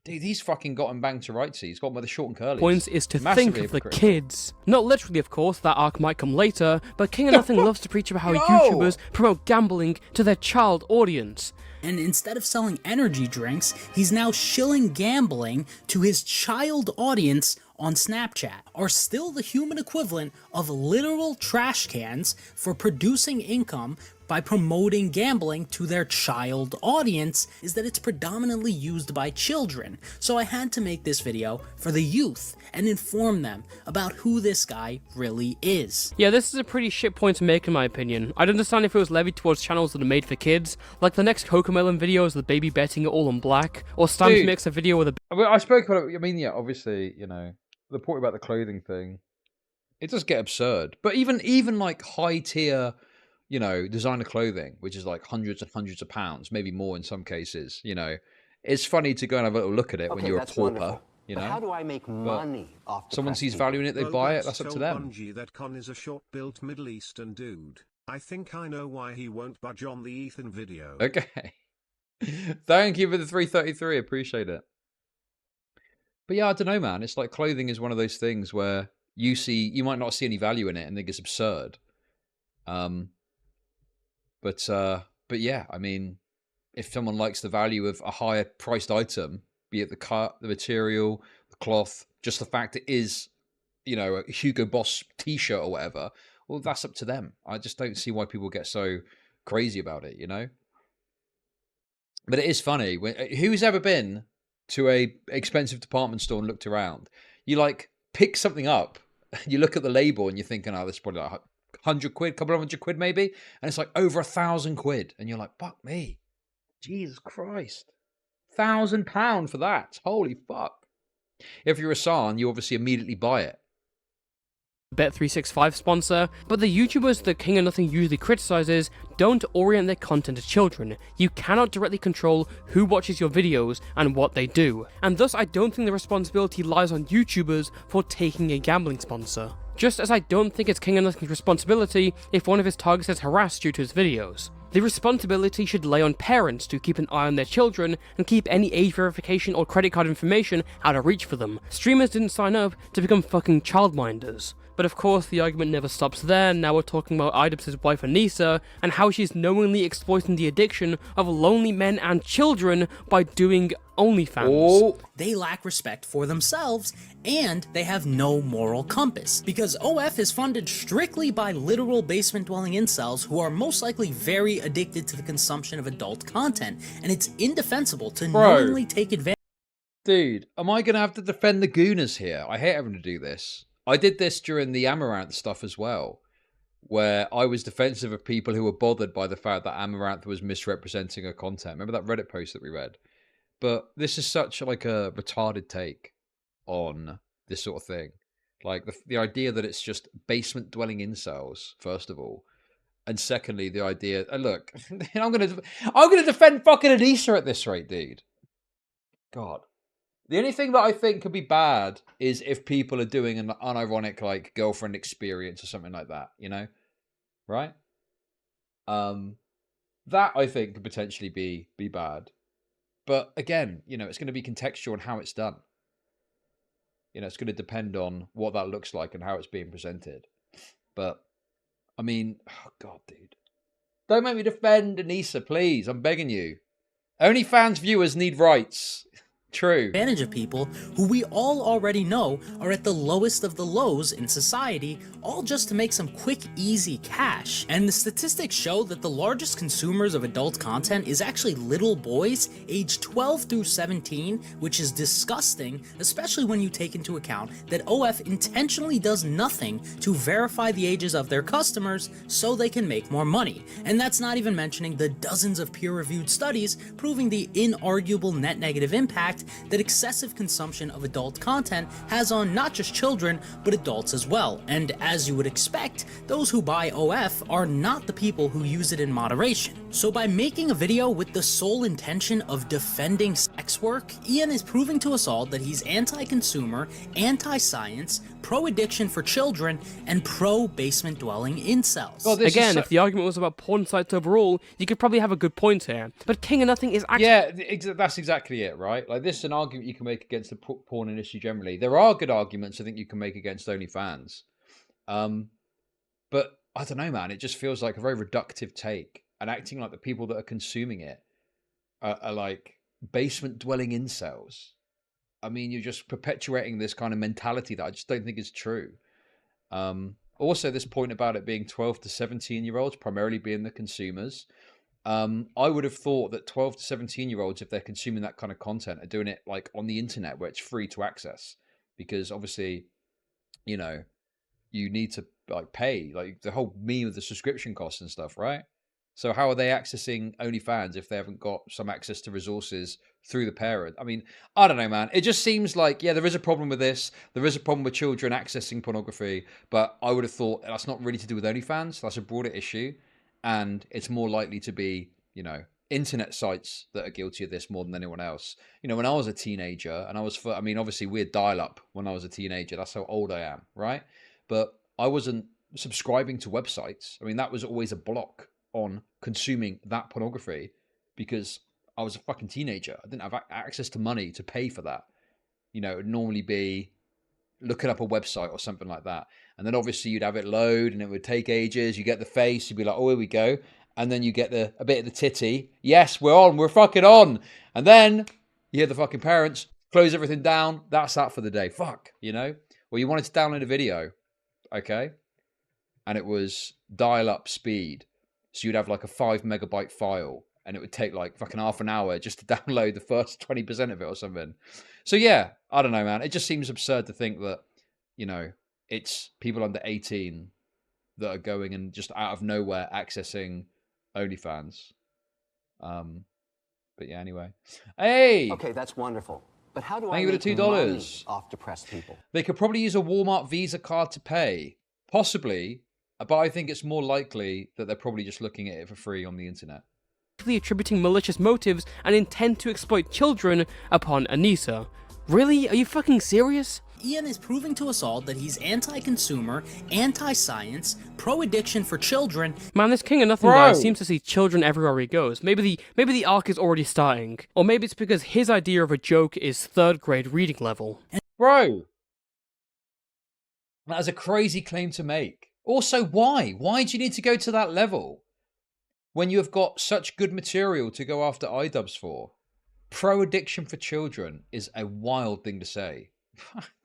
Dude, he's fucking got him banged to rights. He's got him with the short and curly. Points is to think of the kids. Not literally, of course, that arc might come later, but King of Nothing loves to preach about how YouTubers promote gambling to their child audience. And instead of selling energy drinks, he's now shilling gambling to his child audience on Snapchat, are still the human equivalent of literal trash cans for producing income by promoting gambling to their child audience, is that it's predominantly used by children. So I had to make this video for the youth and inform them about who this guy really is. Yeah, this is a pretty shit point to make in my opinion. I'd understand if it was levied towards channels that are made for kids, like the next Cocomelon video is the baby betting it all on black, or Stamps makes a video with a... I spoke about it, I mean, yeah, obviously, you know, the point about the clothing thing, it does get absurd. But even like high tier, you know, designer clothing, which is like hundreds and hundreds of pounds, maybe more in some cases, you know, it's funny to go and have a little look at it when you're a pauper, wonderful. you But know. how do I make money off Someone depressed sees people? value in it, they Well, buy it, that's that's up to so them. Bungie that Con is a short-built Middle Eastern dude. I think I know why he won't budge on the Ethan video. Okay. Thank you for the 333, appreciate it. But yeah, I don't know, man. It's like clothing is one of those things where you might not see any value in it and think it's absurd. But yeah, I mean, if someone likes the value of a higher priced item, be it the cut, the material, the cloth, just the fact it is, you know, a Hugo Boss t-shirt or whatever, well, that's up to them. I just don't see why people get so crazy about it, you know? But it is funny. Who's ever been to a expensive department store and looked around? You like pick something up, you look at the label and you're thinking, oh, this is probably like 100 quid, couple of $100 maybe, and it's like over 1,000 quid, and you're like, fuck me, Jesus Christ, £1,000 for that, holy fuck. If you're a San, you obviously immediately buy it. Bet365 sponsor, but the YouTubers that King of Nothing usually criticizes don't orient their content to children. You cannot directly control who watches your videos and what they do, and thus I don't think the responsibility lies on YouTubers for taking a gambling sponsor. Just as I don't think it's King of Nothing's responsibility if one of his targets is harassed due to his videos. The responsibility should lay on parents to keep an eye on their children and keep any age verification or credit card information out of reach for them. Streamers didn't sign up to become fucking childminders. But of course, the argument never stops there. Now we're talking about Idubbbz's wife Anissa, and how she's knowingly exploiting the addiction of lonely men and children by doing OnlyFans. They lack respect for themselves, and they have no moral compass, because OF is funded strictly by literal basement-dwelling incels who are most likely very addicted to the consumption of adult content, and it's indefensible to knowingly take advantage. Dude, am I going to have to defend the Gooners here? I hate having to do this. I did this during the Amaranth stuff as well, where I was defensive of people who were bothered by the fact that Amaranth was misrepresenting her content. Remember that Reddit post that we read? But this is such like a retarded take on this sort of thing. Like the idea that it's just basement-dwelling incels, first of all. And secondly, the idea... look, I'm gonna defend fucking Anissa at this rate, dude. God. The only thing that I think could be bad is if people are doing an unironic, like, girlfriend experience or something like that, you know? Right? That I think could potentially be bad. But again, you know, it's going to be contextual on how it's done. You know, it's going to depend on what that looks like and how it's being presented. But I mean, oh God, dude. Don't make me defend Anissa, please. I'm begging you. OnlyFans viewers need rights. True. Advantage of people who we all already know are at the lowest of the lows in society, all just to make some quick, easy cash. And the statistics show that the largest consumers of adult content is actually little boys aged 12 through 17, which is disgusting, especially when you take into account that OF intentionally does nothing to verify the ages of their customers so they can make more money. And that's not even mentioning the dozens of peer-reviewed studies proving the inarguable net negative impact that excessive consumption of adult content has on not just children, but adults as well. And as you would expect, those who buy OF are not the people who use it in moderation. So by making a video with the sole intention of defending sex work, Ian is proving to us all that he's anti-consumer, anti-science, pro-addiction for children, and pro-basement dwelling incels. Well, again, if the argument was about porn sites overall, you could probably have a good point here. But King of Nothing is actually... Yeah, that's exactly it, right? Like, this is an argument you can make against the porn industry generally. There are good arguments I think you can make against OnlyFans. But I don't know, man. It just feels like a very reductive take. And acting like the people that are consuming it are like basement-dwelling incels. I mean, you're just perpetuating this kind of mentality that I just don't think is true. Also, this point about it being 12 to 17-year-olds, primarily being the consumers. I would have thought that 12 to 17-year-olds, if they're consuming that kind of content, are doing it like on the internet where it's free to access. Because obviously, you know, you need to like pay, like the whole meme of the subscription costs and stuff, right? So how are they accessing OnlyFans if they haven't got some access to resources through the parent? I mean, I don't know, man. It just seems like, yeah, there is a problem with this. There is a problem with children accessing pornography. But I would have thought that's not really to do with OnlyFans. That's a broader issue. And it's more likely to be, you know, internet sites that are guilty of this more than anyone else. You know, when I was a teenager, and I mean, obviously we had dial-up when I was a teenager. That's how old I am, right? But I wasn't subscribing to websites. I mean, that was always a block on consuming that pornography because I was a fucking teenager. I didn't have access to money to pay for that. You know, it would normally be looking up a website or something like that. And then obviously you'd have it load and it would take ages. You get the face, you'd be like, oh, here we go. And then you get a bit of the titty. Yes, we're fucking on. And then you hear the fucking parents close everything down. That's that for the day. Fuck, you know? Well, you wanted to download a video, okay? And it was dial-up speed. So you'd have like a 5 megabyte file and it would take like fucking half an hour just to download the first 20% of it or something. So yeah, I don't know, man. It just seems absurd to think that, you know, it's people under 18 that are going and just out of nowhere accessing OnlyFans. But yeah, anyway. Hey! Okay, that's wonderful. But how do I make make $2 money off depressed people? They could probably use a Walmart Visa card to pay. Possibly. But I think it's more likely that they're probably just looking at it for free on the internet. Attributing malicious motives and intent to exploit children upon Anissa. Really? Are you fucking serious? Ian is proving to us all that he's anti-consumer, anti-science, pro-addiction for children. Man, this King of Nothing guy seems to see children everywhere he goes. Maybe the arc is already starting. Or maybe it's because his idea of a joke is 3rd grade reading level. Bro! That is a crazy claim to make. Also, why? Why do you need to go to that level when you have got such good material to go after iDubbbz for? Pro-addiction for children is a wild thing to say.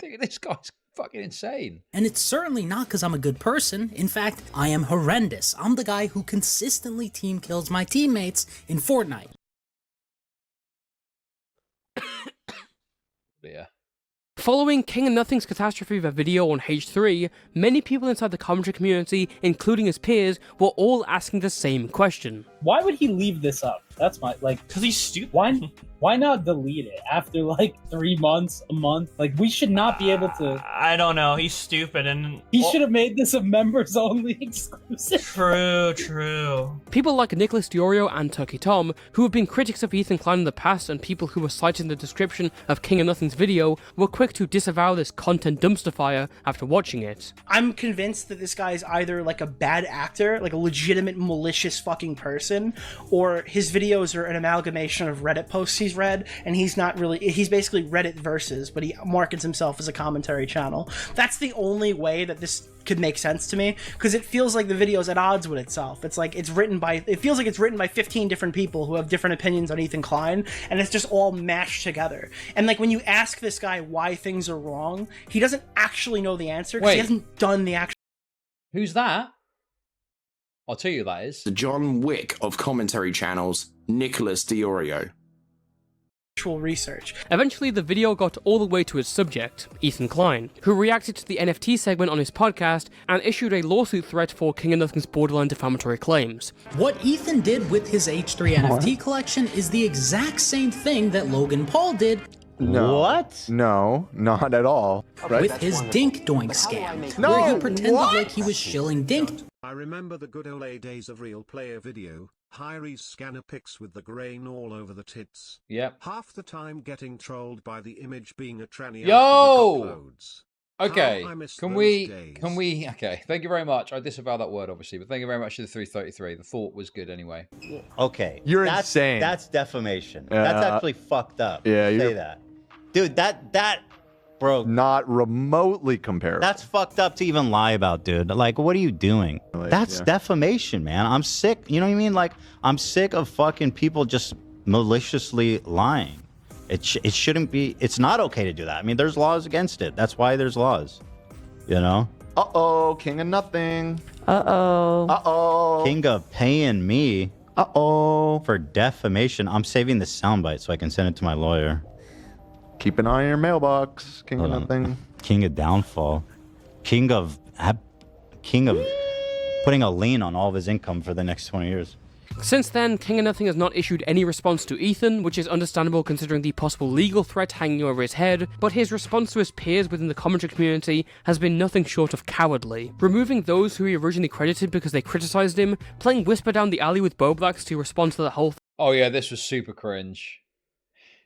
Dude, this guy's fucking insane. And it's certainly not because I'm a good person. In fact, I am horrendous. I'm the guy who consistently team kills my teammates in Fortnite. Yeah. Following King of Nothing's catastrophe of a video on H3, many people inside the commentary community, including his peers, were all asking the same question. Why would he leave this up? That's my because he's stupid. Why not delete it after like 3 months, a month? Like, we should not be able to. I don't know. He's stupid, and he should have made this a members only exclusive. True. People like Nicholas Diorio and Turkey Tom, who have been critics of Ethan Klein in the past and people who were cited in the description of King of Nothing's video, were quick to disavow this content dumpster fire after watching it. I'm convinced that this guy is either like a bad actor, like a legitimate malicious fucking person, or his videos are an amalgamation of Reddit posts he's read, and he's basically Reddit verses, but he markets himself as a commentary channel. That's the only way that this could make sense to me, because it feels like the video's at odds with itself. It feels like it's written by 15 different people who have different opinions on Ethan Klein, and it's just all mashed together. And like, when you ask this guy why things are wrong, he doesn't actually know the answer, because he hasn't done the actual. Who's that? I'll tell you who that is. The John Wick of commentary channels, Nicholas Diorio. Research. Eventually, the video got all the way to its subject, Ethan Klein, who reacted to the NFT segment on his podcast and issued a lawsuit threat for King of Nothing's borderline defamatory claims. What Ethan did with his H3 NFT collection is the exact same thing that Logan Paul did. No. What? No, not at all. Right? With his Dink Doink scam, where he pretended like he was shilling Dink. I remember the good old days of Real Player Video, Hyries scanner pics with the grain all over the tits. Yep. Half the time getting trolled by the image being a tranny. Yo! Okay, Days. can we, okay, thank you very much. I disavow that word, obviously, but thank you very much to the 333. The thought was good anyway. Okay. That's insane. That's defamation. That's actually fucked up. Yeah, Say that. Dude, that, bro. Not remotely comparable. That's fucked up to even lie about, dude. Like, what are you doing? That's defamation, man. I'm sick. You know what I mean? Like, I'm sick of fucking people just maliciously lying. It shouldn't be. It's not okay to do that. I mean, there's laws against it. That's why there's laws. You know? Uh-oh, King of Nothing. Uh-oh. Uh-oh. King of paying me. Uh-oh. For defamation. I'm saving the soundbite so I can send it to my lawyer. Keep an eye on your mailbox, King of Nothing. King of downfall. King of putting a lien on all of his income for the next 20 years. Since then, King of Nothing has not issued any response to Ethan, which is understandable considering the possible legal threat hanging over his head, but his response to his peers within the commentary community has been nothing short of cowardly. Removing those who he originally credited because they criticized him, playing Whisper Down the Alley with Boblax to respond to the whole thing. Oh yeah, this was super cringe.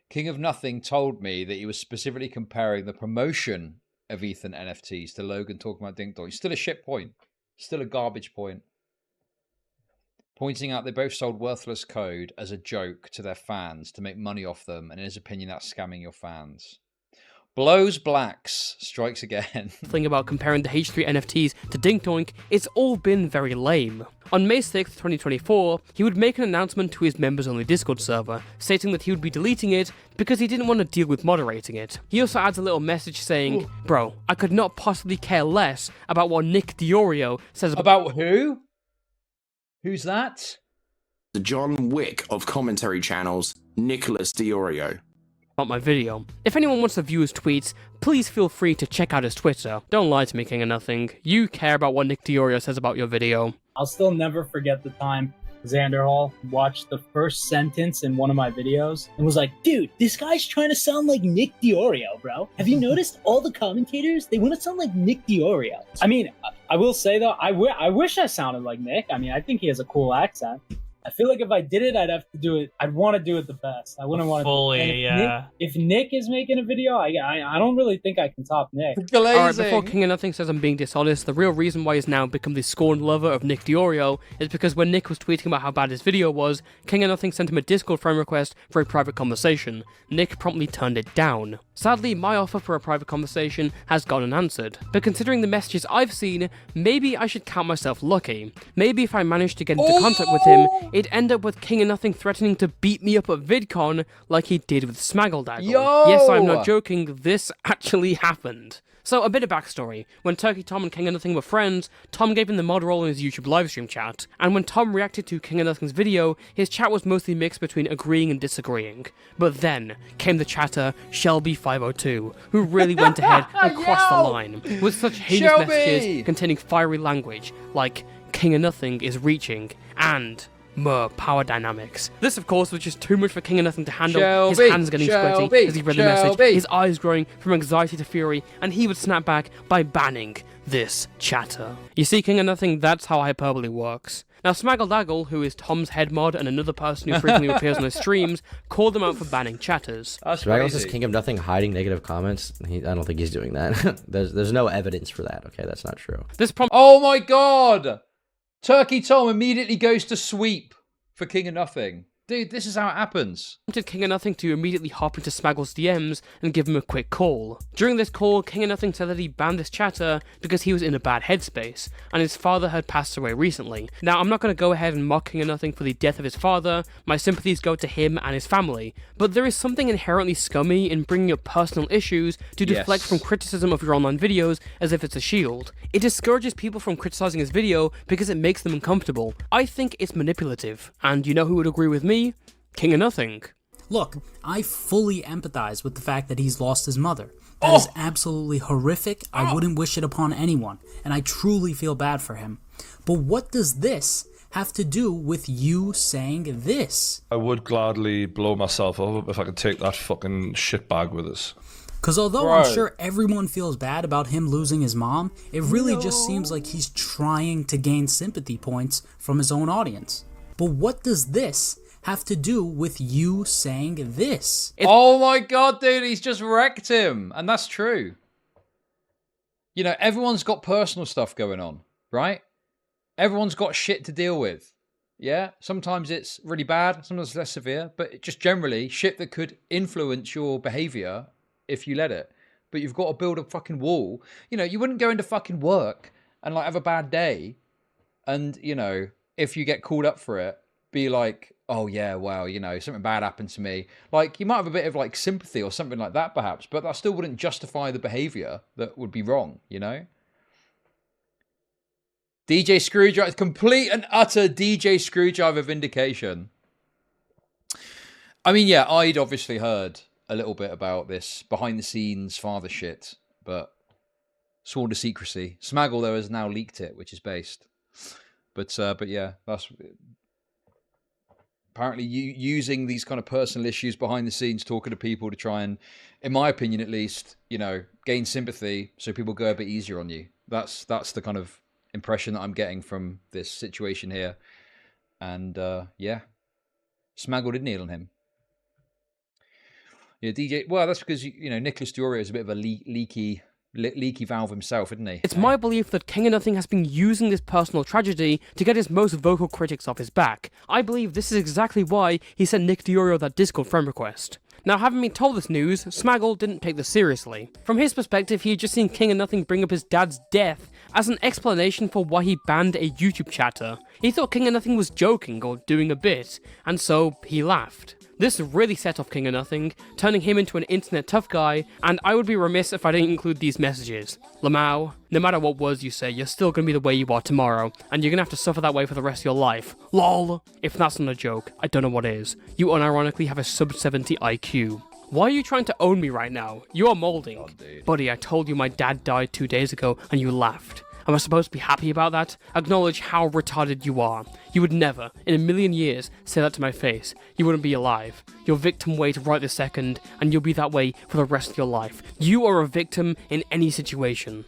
King of Nothing told me that he was specifically comparing the promotion of Ethan NFTs to Logan talking about Dink Doink. Still a shit point. Still a garbage point. Pointing out they both sold worthless code as a joke to their fans to make money off them, and in his opinion, that's scamming your fans. Blows Blacks strikes again. Thing about comparing the H3 NFTs to Dink Doink, it's all been very lame. On May 6th, 2024, he would make an announcement to his members-only Discord server, stating that he would be deleting it because he didn't want to deal with moderating it. He also adds a little message saying, "Bro, I could not possibly care less about what Nick Diorio says about who? Who's that?" The John Wick of commentary channels, Nicholas Diorio. About my video. If anyone wants to view his tweets, please feel free to check out his Twitter. Don't lie to me, King of Nothing. You care about what Nick Diorio says about your video. I'll still never forget the time Xander Hall watched the first sentence in one of my videos and was like, "Dude, this guy's trying to sound like Nick Diorio, bro. Have you noticed all the commentators? They want to sound like Nick Diorio." I mean, I will say though, I wish I sounded like Nick. I mean, I think he has a cool accent. I feel like if I did it, I'd have to do it. I'd want to do it the best. I wouldn't want to fully, yeah. If Nick is making a video, I don't really think I can top Nick. Alright, before King of Nothing says I'm being dishonest, the real reason why he's now become the scorned lover of Nick Diorio is because when Nick was tweeting about how bad his video was, King of Nothing sent him a Discord friend request for a private conversation. Nick promptly turned it down. Sadly, my offer for a private conversation has gone unanswered, but considering the messages I've seen, maybe I should count myself lucky. Maybe if I managed to get into contact with him, it'd end up with King of Nothing threatening to beat me up at Vidcon like he did with Smaggle. Yes, I'm not joking, this actually happened. So, a bit of backstory. When Turkey Tom and King of Nothing were friends, Tom gave him the mod role in his YouTube livestream chat, and when Tom reacted to King of Nothing's video, his chat was mostly mixed between agreeing and disagreeing. But then came the chatter Shelby502, who really went ahead and crossed the line, with such heinous messages containing fiery language, like King of Nothing is reaching, and power dynamics. This, of course, was just too much for King of Nothing to handle. Shelby, His hands getting Shelby, sweaty as he read the message, Shelby. his eyes growing from anxiety to fury, and he would snap back by banning this chatter. You see, King of Nothing, that's how hyperbole works. Now, Smaggle, who is Tom's head mod and another person who frequently appears on his streams, called them out for banning chatters. Smaggle's just King of Nothing hiding negative comments. I don't think he's doing that. there's no evidence for that. Okay, that's not true. Oh my god! Turkey Tom immediately goes to sweep for King of Nothing. Dude, this is how it happens. Prompted King of Nothing to immediately hop into Smaggle's DMs and give him a quick call. During this call, King of Nothing said that he banned this chatter because he was in a bad headspace, and his father had passed away recently. Now, I'm not going to go ahead and mock King of Nothing for the death of his father. My sympathies go to him and his family. But there is something inherently scummy in bringing up personal issues to deflect from criticism of your online videos as if it's a shield. It discourages people from criticizing his video because it makes them uncomfortable. I think it's manipulative. And you know who would agree with me? King of Nothing. Look, I fully empathize with the fact that he's lost his mother. That is absolutely horrific. I wouldn't wish it upon anyone, and I truly feel bad for him. But what does this have to do with you saying this? I would gladly blow myself up if I could take that fucking shitbag with us. Because although I'm sure everyone feels bad about him losing his mom, it really just seems like he's trying to gain sympathy points from his own audience. But what does this have to do with you saying this? Oh my god, dude, he's just wrecked him. And that's true. You know, everyone's got personal stuff going on, right? Everyone's got shit to deal with. Yeah? Sometimes it's really bad, sometimes it's less severe, but just generally, shit that could influence your behavior if you let it. But you've got to build a fucking wall. You know, you wouldn't go into fucking work and like have a bad day and, you know, if you get called up for it, be like, oh yeah, well, you know, something bad happened to me. Like, you might have a bit of like sympathy or something like that perhaps, but that still wouldn't justify the behavior that would be wrong, you know? DJ Screwdriver, complete and utter DJ Screwdriver vindication. I mean, yeah, I'd obviously heard a little bit about this behind the scenes father shit, but sworn to secrecy. Smaggle, though, has now leaked it, which is based. But yeah, that's apparently using these kind of personal issues behind the scenes, talking to people to try and, in my opinion at least, you know, gain sympathy so people go a bit easier on you. That's the kind of impression that I'm getting from this situation here. And yeah, Smaggle did kneel on him. Yeah, DJ. Well, that's because, you know, Nicholas Diorio is a bit of a leaky valve himself, isn't he? It's my belief that King of Nothing has been using this personal tragedy to get his most vocal critics off his back. I believe this is exactly why he sent Nick Diorio that Discord friend request. Now, having been told this news, Smaggle didn't take this seriously. From his perspective, he had just seen King of Nothing bring up his dad's death as an explanation for why he banned a YouTube chatter. He thought King of Nothing was joking or doing a bit, and so he laughed. This really set off King of Nothing, turning him into an internet tough guy, and I would be remiss if I didn't include these messages. Lamau, no matter what words you say, you're still gonna be the way you are tomorrow, and you're gonna have to suffer that way for the rest of your life. LOL! If that's not a joke, I don't know what is. You unironically have a sub-70 IQ. Why are you trying to own me right now? You are molding. Oh, buddy, I told you my dad died 2 days ago, and you laughed. Am I supposed to be happy about that? Acknowledge how retarded you are. You would never, in a million years, say that to my face. You wouldn't be alive. You're victim weight right this second, and you'll be that way for the rest of your life. You are a victim in any situation.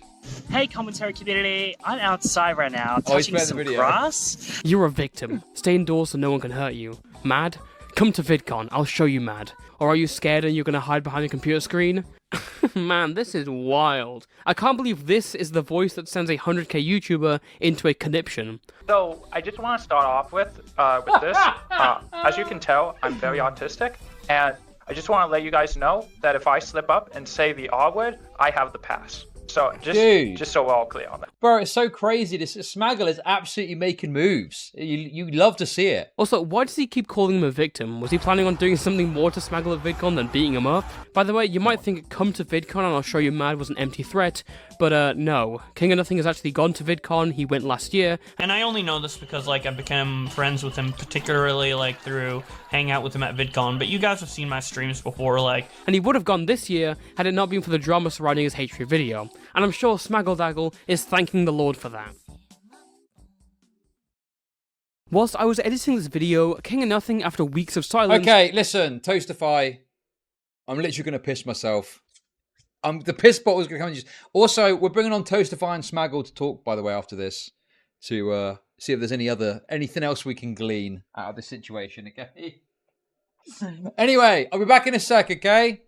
Hey, commentary community. I'm outside right now, touching some grass. You're a victim. Stay indoors so no one can hurt you. Mad? Come to VidCon. I'll show you mad. Or are you scared and you're gonna hide behind a computer screen? Man, this is wild. I can't believe this is the voice that sends a 100k YouTuber into a conniption. So, I just want to start off with this. As you can tell, I'm very autistic, and I just want to let you guys know that if I slip up and say the R word, I have the pass. So, just so we're all clear on that. Bro, it's so crazy. This Smaggle is absolutely making moves. You love to see it. Also, why does he keep calling him a victim? Was he planning on doing something more to Smaggle at VidCon than beating him up? By the way, you might think come to VidCon and I'll show you mad was an empty threat, but no. King of Nothing has actually gone to VidCon. He went last year. And I only know this because, like, I became friends with him, particularly, like, through hanging out with him at VidCon, but you guys have seen my streams before, like... And he would have gone this year had it not been for the drama surrounding his hatred video. And I'm sure Smaggle is thanking the Lord for that. Whilst I was editing this video, King of Nothing, after weeks of silence... Okay, listen, Toastify. I'm literally going to piss myself. The piss bottle is going to come and just... Also, we're bringing on Toastify and Smaggle to talk, by the way, after this. To see if there's anything else we can glean out of this situation, okay? Anyway, I'll be back in a sec, okay?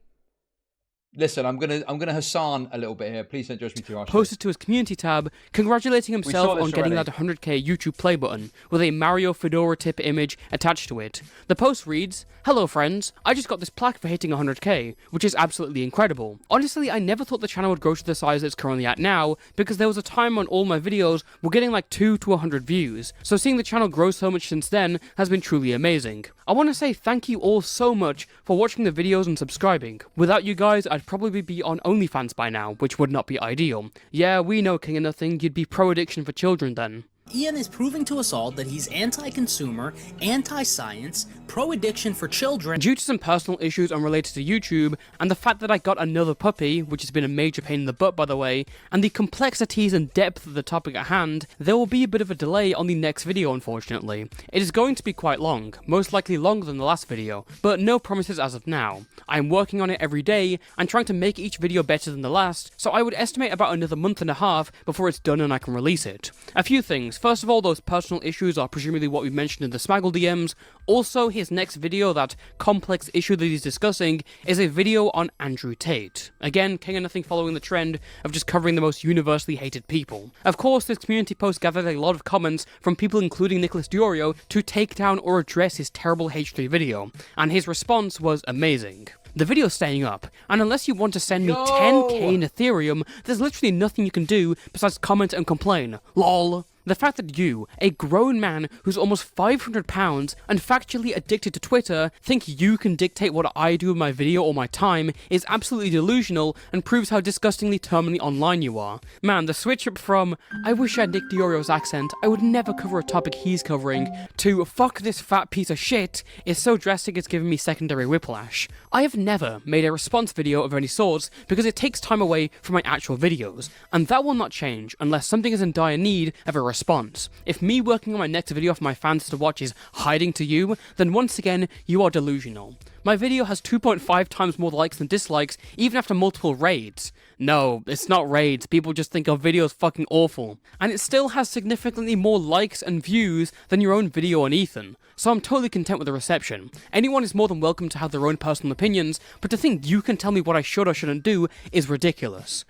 Listen, I'm gonna Hassan a little bit here. Please don't judge me too harshly. Posted to his community tab, congratulating himself on getting that 100k YouTube play button, with a Mario Fedora tip image attached to it. The post reads, "Hello friends, I just got this plaque for hitting 100k, which is absolutely incredible. Honestly, I never thought the channel would grow to the size it's currently at now, because there was a time when all my videos were getting like 2 to 100 views, so seeing the channel grow so much since then has been truly amazing. I want to say thank you all so much for watching the videos and subscribing. Without you guys, I'd probably be on OnlyFans by now, which would not be ideal. Yeah, we know, King of Nothing, you'd be pro-addiction for children then." Ian is proving to us all that he's anti-consumer, anti-science, pro-addiction for children. Due to some personal issues unrelated to YouTube, and the fact that I got another puppy, which has been a major pain in the butt by the way, and the complexities and depth of the topic at hand, there will be a bit of a delay on the next video unfortunately. It is going to be quite long, most likely longer than the last video, but no promises as of now. I am working on it every day, and trying to make each video better than the last, so I would estimate about another month and a half before it's done and I can release it. A few things. First of all, those personal issues are presumably what we mentioned in the Smaggle DMs. Also, his next video, that complex issue that he's discussing, is a video on Andrew Tate. Again, King of Nothing following the trend of just covering the most universally hated people. Of course, this community post gathered a lot of comments from people including Nicholas Diorio to take down or address his terrible H3 video, and his response was amazing. The video's staying up, and unless you want to send me 10k in Ethereum, there's literally nothing you can do besides comment and complain. LOL. The fact that you, a grown man who's almost £500 and factually addicted to Twitter, think you can dictate what I do with my video or my time is absolutely delusional and proves how disgustingly terminally online you are. Man, the switch up from, I wish I had Nick Diorio's accent, I would never cover a topic he's covering, to fuck this fat piece of shit is so drastic it's giving me secondary whiplash. I have never made a response video of any sorts because it takes time away from my actual videos, and that will not change unless something is in dire need of a response. If me working on my next video for my fans to watch is hiding to you, then once again, you are delusional. My video has 2.5 times more likes than dislikes, even after multiple raids. No, it's not raids, people just think our video is fucking awful. And it still has significantly more likes and views than your own video on Ethan. So I'm totally content with the reception. Anyone is more than welcome to have their own personal opinions, but to think you can tell me what I should or shouldn't do is ridiculous.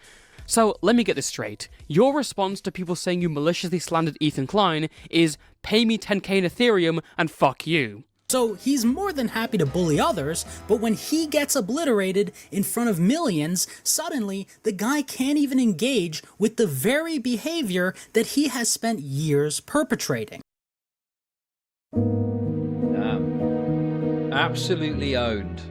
So, let me get this straight. Your response to people saying you maliciously slandered Ethan Klein is, pay me 10k in Ethereum and fuck you. So he's more than happy to bully others, but when he gets obliterated in front of millions, suddenly the guy can't even engage with the very behavior that he has spent years perpetrating. Absolutely owned.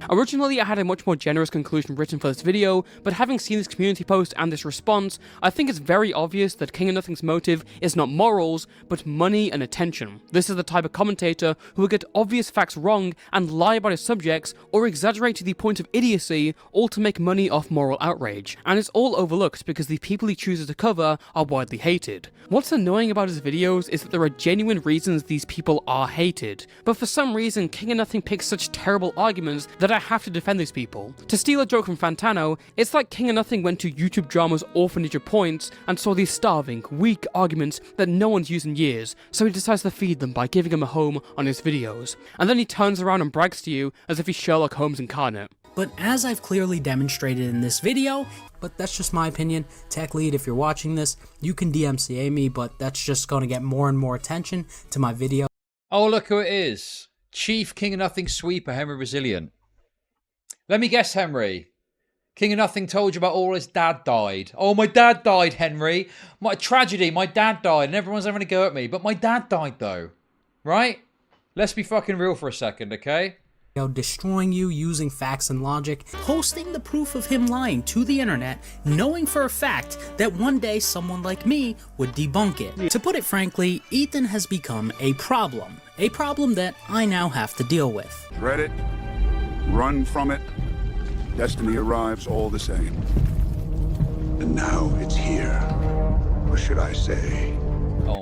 Originally, I had a much more generous conclusion written for this video, but having seen this community post and this response, I think it's very obvious that King of Nothing's motive is not morals, but money and attention. This is the type of commentator who will get obvious facts wrong and lie about his subjects, or exaggerate to the point of idiocy, all to make money off moral outrage. And it's all overlooked because the people he chooses to cover are widely hated. What's annoying about his videos is that there are genuine reasons these people are hated, but for some reason King of Nothing picks such terrible arguments that I have to defend these people. To steal a joke from Fantano, it's like King of Nothing went to YouTube drama's Orphanage of Points and saw these starving, weak arguments that no one's used in years, so he decides to feed them by giving them a home on his videos. And then he turns around and brags to you as if he's Sherlock Holmes incarnate. But as I've clearly demonstrated in this video, but that's just my opinion, Tech Lead, if you're watching this, you can DMCA me, but that's just going to get more and more attention to my video. Oh, look who it is. Chief King of Nothing sweeper, Henry Resilient. Let me guess, Henry. King of Nothing told you about all his dad died. Oh, my dad died, Henry. My tragedy, my dad died, and everyone's having a go at me. But my dad died, though. Right? Let's be fucking real for a second, okay? Destroying you using facts and logic, posting the proof of him lying to the internet, knowing for a fact that one day someone like me would debunk it. To put it frankly, Ethan has become a problem that I now have to deal with. Dread it, run from it, destiny arrives all the same. And now it's here. Or should I say...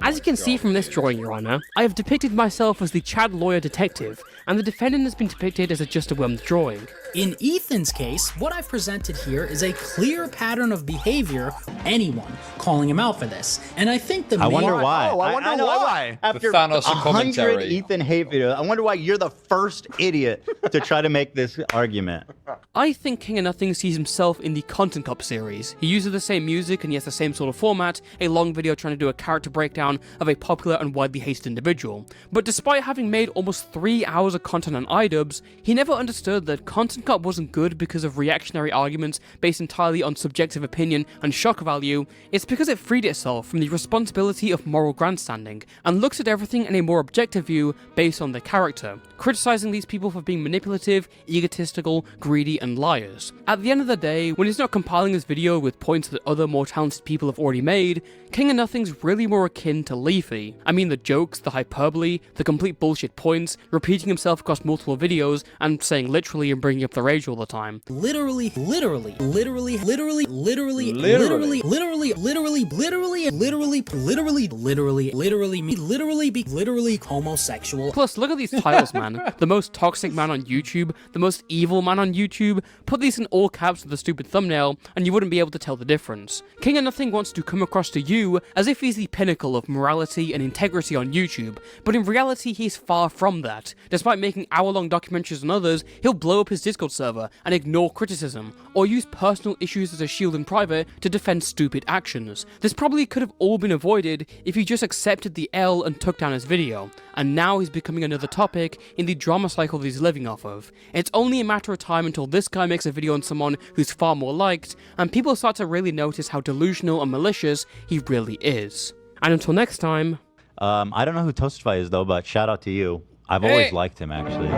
As As you can see from this drawing, Your Honor, I have depicted myself as the Chad lawyer detective, and the defendant has been depicted as just a whelmed drawing. In Ethan's case, what I've presented here is a clear pattern of behavior, anyone calling him out for this. And I think the I wonder why. Oh, I wonder why. After The Thanos 100 commentary. Ethan hate videos, I wonder why you're the first idiot to try to make this argument. I think King of Nothing sees himself in the Content Cop series. He uses the same music and he has the same sort of format, a long video trying to do a character breakdown of a popular and widely hated individual. But despite having made almost 3 hours of content on iDubbbz, he never understood that Content Cop wasn't good because of reactionary arguments based entirely on subjective opinion and shock value. It's because it freed itself from the responsibility of moral grandstanding and looks at everything in a more objective view based on their character, criticizing these people for being manipulative, egotistical, greedy, and liars. At the end of the day, when he's not compiling his video with points that other more talented people have already made, King of Nothing's really more akin to Leafy. I mean the jokes, the hyperbole, the complete bullshit points, repeating himself across multiple videos, and saying literally and bringing up the rage all the time. Literally homosexual. Plus, look at these titles, man. The most toxic man on YouTube, the most evil man on YouTube. Put these in all caps with a stupid thumbnail, and you wouldn't be able to tell the difference. King of Nothing wants to come across to you as if he's the pinnacle of morality and integrity on YouTube, but in reality he's far from that. Despite making hour-long documentaries on others, he'll blow up his Discord server and ignore criticism, or use personal issues as a shield in private to defend stupid actions. This probably could have all been avoided if he just accepted the L and took down his video, and now he's becoming another topic in the drama cycle that he's living off of. It's only a matter of time until this guy makes a video on someone who's far more liked, and people start to really notice how delusional and malicious he really is. And until next time... I don't know who Toastify is though, but shout out to you. I've always liked him, actually.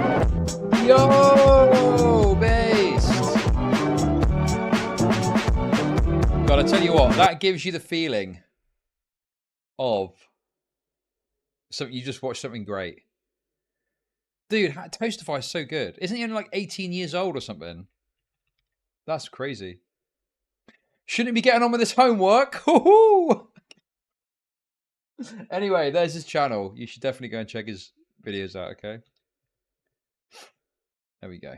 Yo, based. Gotta tell you what, that gives you the feeling of something you just watched something great. Dude, Toastify is so good. Isn't he only like 18 years old or something? That's crazy. Shouldn't he be getting on with his homework? Anyway, there's his channel. You should definitely go and check his videos out, okay? There we go.